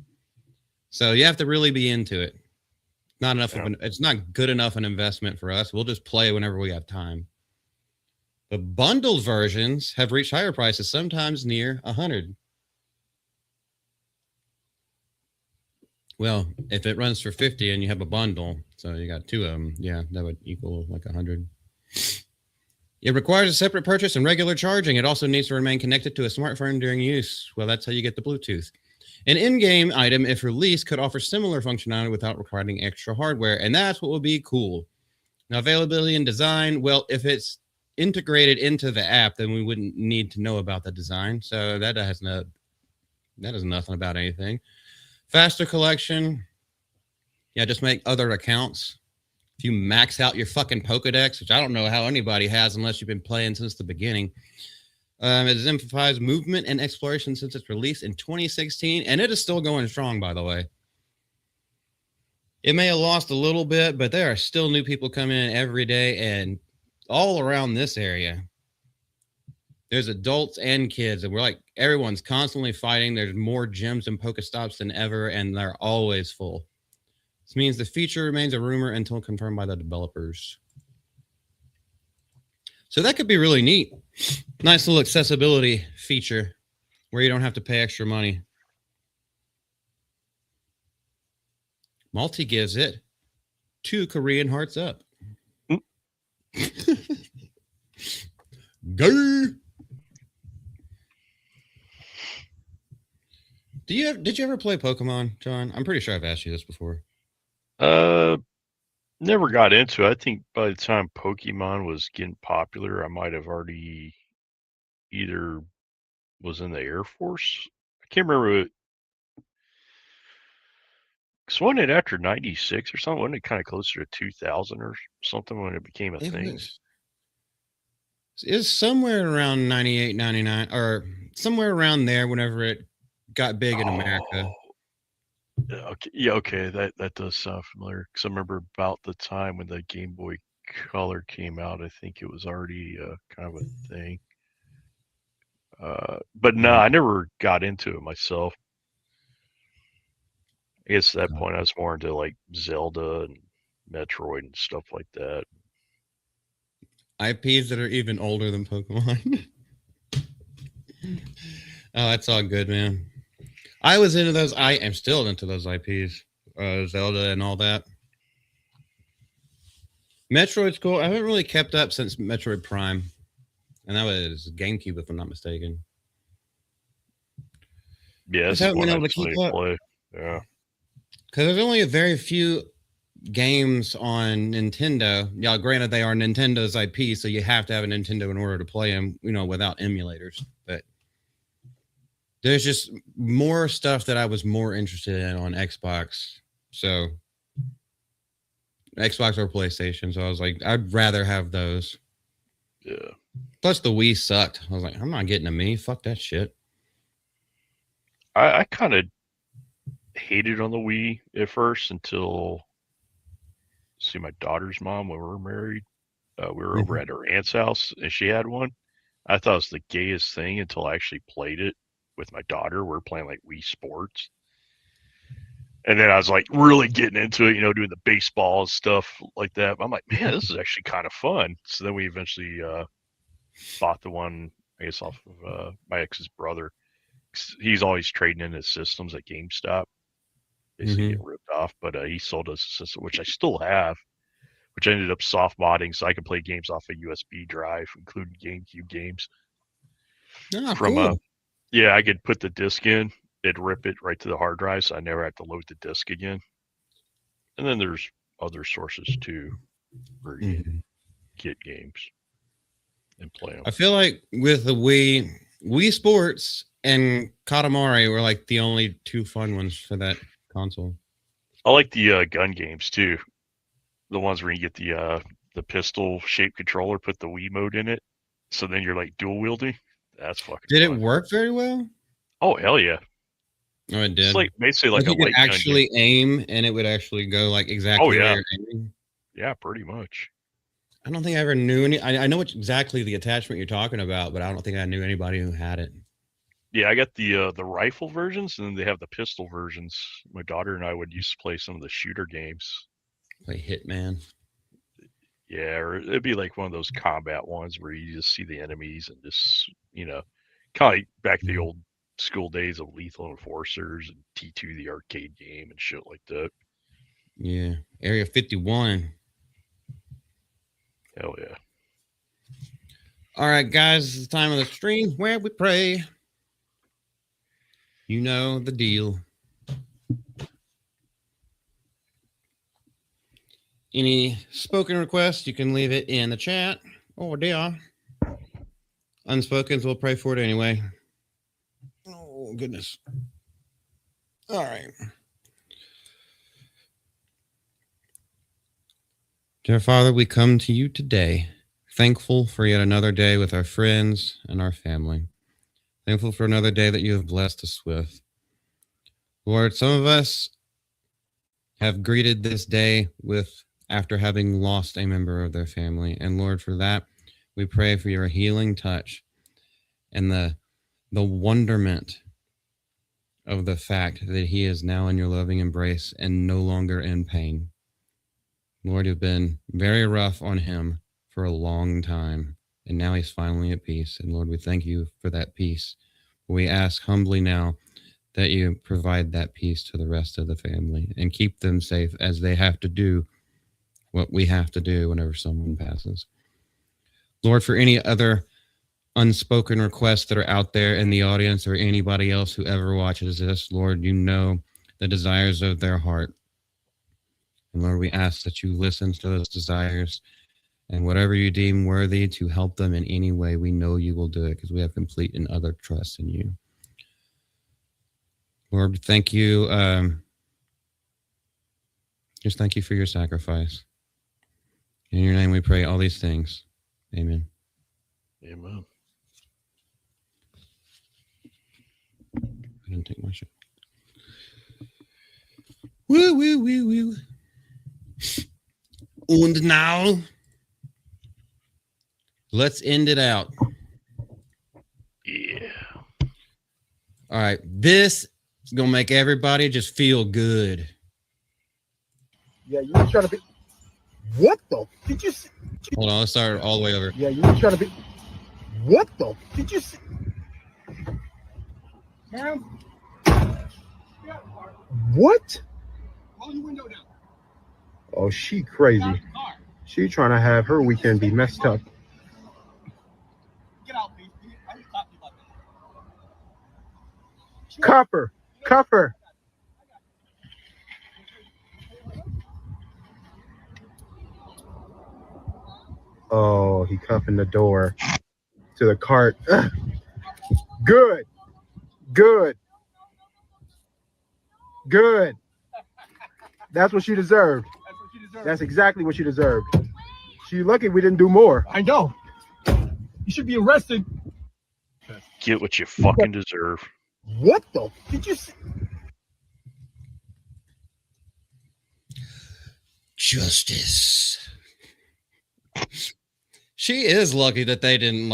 So you have to really be into it. Not enough of it's not good enough an investment for us. We'll just play whenever we have time. The bundled versions have reached higher prices, sometimes near $100. Well, if it runs for 50 and you have a bundle, so you got two of them, yeah, that would equal like 100. It requires a separate purchase and regular charging. It also needs to remain connected to a smartphone during use. Well, that's how you get the Bluetooth. An in-game item, if released, could offer similar functionality without requiring extra hardware, and that's what would be cool. Now, availability and design, well, if it's integrated into the app, then we wouldn't need to know about the design, so that has nothing about anything. Faster collection, yeah, just make other accounts. If you max out your fucking Pokedex, which I don't know how anybody has unless you've been playing since the beginning. It has emphasized movement and exploration since its release in 2016, and it is still going strong, by the way. It may have lost a little bit, but there are still new people coming in every day, and all around this area, there's adults and kids, and we're like, everyone's constantly fighting. There's more gyms and Pokestops than ever, and they're always full. This means the feature remains a rumor until confirmed by the developers. So that could be really neat. Nice little accessibility feature where you don't have to pay extra money. Malty gives it 2 Korean hearts up. Go. Did you ever play Pokemon, John? I'm pretty sure I've asked you this before. Never got into it. I think by the time Pokemon was getting popular, I might have already either was in the Air Force. I can't remember. Because wasn't it after 96 or something? Wasn't it kind of closer to 2000 or something when it became a thing? It's somewhere around 98, 99, or somewhere around there whenever it got big in America. Okay, yeah, okay, that does sound familiar. Because I remember about the time when the Game Boy Color came out, I think it was already kind of a thing. But no, I never got into it myself. I guess at that point I was more into like Zelda and Metroid and stuff like that. IPs that are even older than Pokemon. Oh, that's all good, man. I was into those. I am still into those IPs, Zelda and all that. Metroid's cool. I haven't really kept up since Metroid Prime, and that was GameCube, if I'm not mistaken. Yeah, I haven't been able to keep up. Yeah, because there's only a very few games on Nintendo. Yeah, granted, they are Nintendo's IP, so you have to have a Nintendo in order to play them, without emulators. But there's just more stuff that I was more interested in on Xbox. So Xbox or PlayStation. So I was like, I'd rather have those. Yeah. Plus the Wii sucked. I was like, I'm not getting a Mii. Fuck that shit. I kind of hated on the Wii at first until my daughter's mom, when we were married, we were over at her aunt's house and she had one. I thought it was the gayest thing until I actually played it with my daughter. We were playing like Wii Sports. And then I was like really getting into it, doing the baseball and stuff like that. I'm like, man, this is actually kind of fun. So then we eventually bought the one, I guess, off of my ex's brother. He's always trading in his systems at GameStop. Basically get ripped off, but he sold us a system, which I still have, which I ended up soft modding so I can play games off a USB drive, including GameCube games. Cool. Yeah, I could put the disc in, it'd rip it right to the hard drive, so I never have to load the disc again. And then there's other sources too where you get games. and play them. I feel like with the Wii Sports and Katamari were like the only two fun ones for that console. I like the gun games too. The ones where you get the pistol shaped controller, put the Wii mode in it, so then you're like dual wielding. That's fucking. Did fun. it work very well? Oh hell yeah! Oh, it did. It's like basically like you a could light gun actually aim, and it would actually go like exactly yeah. where you're aiming. Yeah, pretty much. I don't think I ever knew any. I know exactly the attachment you're talking about, but I don't think I knew anybody who had it. Yeah, I got the rifle versions, and then they have the pistol versions. My daughter and I would used to play some of the shooter games. Play Hitman. Yeah, or it'd be like one of those combat ones where you just see the enemies and just, kind of like back to the old school days of Lethal Enforcers and T2, the arcade game and shit like that. Yeah. Area 51. Hell yeah. All right, guys, it's the time of the stream where we pray. You know the deal. Any spoken requests, you can leave it in the chat. Oh, dear. Unspokens, we'll pray for it anyway. Oh, goodness. All right. Dear Father, we come to you today, thankful for yet another day with our friends and our family. Thankful for another day that you have blessed us with. Lord, some of us have greeted this day after having lost a member of their family. And Lord, for that, we pray for your healing touch and the wonderment of the fact that he is now in your loving embrace and no longer in pain. Lord, you've been very rough on him for a long time, and now he's finally at peace. And Lord, we thank you for that peace. We ask humbly now that you provide that peace to the rest of the family and keep them safe as they have to do what we have to do whenever someone passes. Lord, for any other unspoken requests that are out there in the audience or anybody else who ever watches this, Lord, you know the desires of their heart. And Lord, we ask that you listen to those desires and whatever you deem worthy to help them in any way, we know you will do it because we have complete and utter trust in you. Lord, thank you. Just thank you for your sacrifice. In your name we pray all these things. Amen. Amen. I didn't take my shit. Woo, woo, woo, woo. And now, let's end it out. Yeah. All right. This is going to make everybody just feel good. Yeah, you were trying to be. What the? Did you see? Hold on. Let's start all the way over. Yeah, you were trying to be. What the? Did you see? Ma'am? What? Roll your window down. Oh, she crazy. She trying to have her weekend be messed up. Get out, please. I need to talk to you about that. Cuff her. Cuff her. Oh, he cuffing the door to the cart. Ugh. Good. Good. Good. That's what she deserved. That's exactly what she deserved. She lucky we didn't do more. I know. You should be arrested. Get what you fucking deserve. What the? Did you see? Justice. She is lucky that they didn't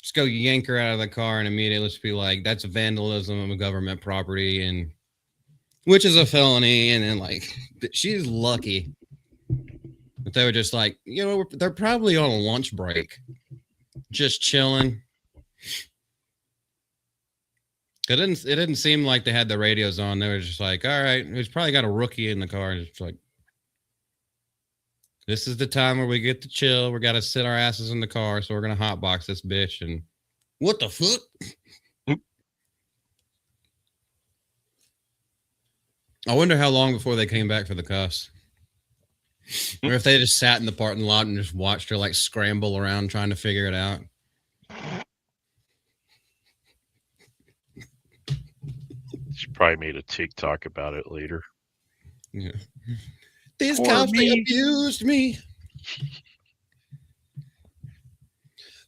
just go yank her out of the car and immediately just be like, that's vandalism of government property, and which is a felony. And then she's lucky that they were just like, they're probably on a lunch break, just chilling. It didn't seem like they had the radios on. They were just like, all right, he's probably got a rookie in the car, and it's like, this is the time where we get to chill. We got to sit our asses in the car, so we're gonna hotbox this bitch. And what the fuck? I wonder how long before they came back for the cuffs. Or if they just sat in the parking lot and just watched her like scramble around trying to figure it out. She probably made a TikTok about it later. Yeah. These Poor cops, they me. abused me.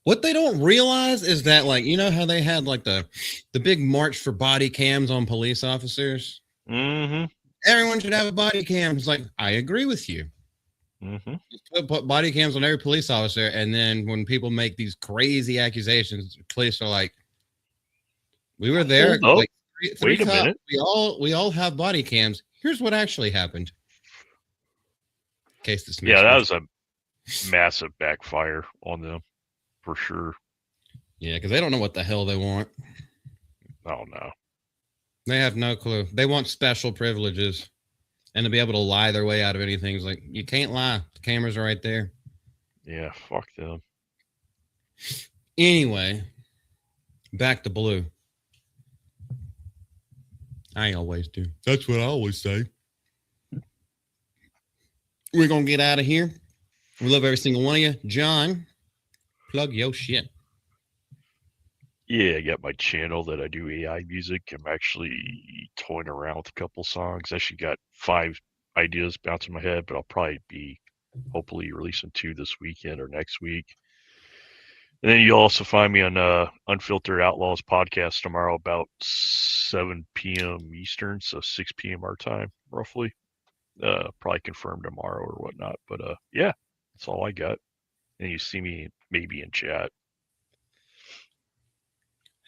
What they don't realize is that, like, you know how they had like the big march for body cams on police officers? Mm-hmm. Everyone should have a body cam. It's like, I agree with you. Mm-hmm. Put body cams on every police officer, and then when people make these crazy accusations, police are like, "We were there." Hold up. Like three Wait a cops, minute. We all have body cams. Here's what actually happened. Case dismissed. Yeah, that was a massive backfire on them, for sure. Yeah, because they don't know what the hell they want. Oh no. They have no clue. They want special privileges, and to be able to lie their way out of anything is like, you can't lie. The cameras are right there. Yeah, fuck them. Anyway, back to Blue. I always do. That's what I always say. We're going to get out of here. We love every single one of you. John, plug your shit. Yeah, I got my channel that I do AI music. I'm actually toying around with a couple songs. I actually got 5 ideas bouncing my head, but I'll probably be hopefully releasing 2 this weekend or next week. And then you'll also find me on Unfiltered Outlaws podcast tomorrow about 7 p.m. Eastern, so 6 p.m. our time, roughly. Probably confirmed tomorrow or whatnot. But yeah, that's all I got. And you see me maybe in chat.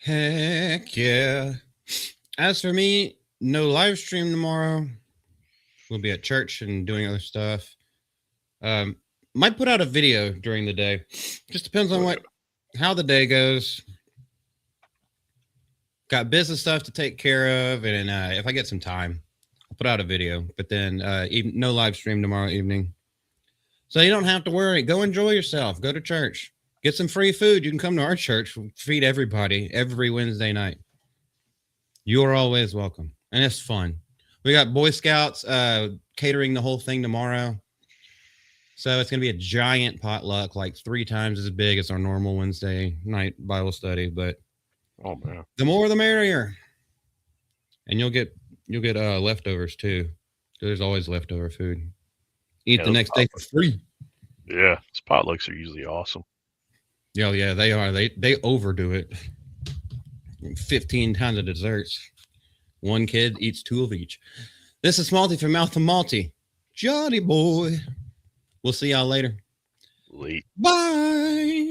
Heck yeah. As for me, no live stream tomorrow. We'll be at church and doing other stuff. Might put out a video during the day. Just depends on how the day goes. Got business stuff to take care of, and if I get some time, I'll put out a video. But then no live stream tomorrow evening. So you don't have to worry. Go enjoy yourself. Go to church. Get some free food. You can come to our church. We'll feed everybody every Wednesday night. You are always welcome. And it's fun. We got Boy Scouts catering the whole thing tomorrow. So it's going to be a giant potluck, like 3 times as big as our normal Wednesday night Bible study. But oh man, the more the merrier. And you'll get leftovers too. There's always leftover food. Eat the next day for free. Yeah, these potlucks are usually awesome. Yeah, they are. They overdo it. 15 tons of desserts. One kid eats 2 of each. This is Malty from Mouth to Malty. Johnny boy. We'll see y'all later. Late. Bye.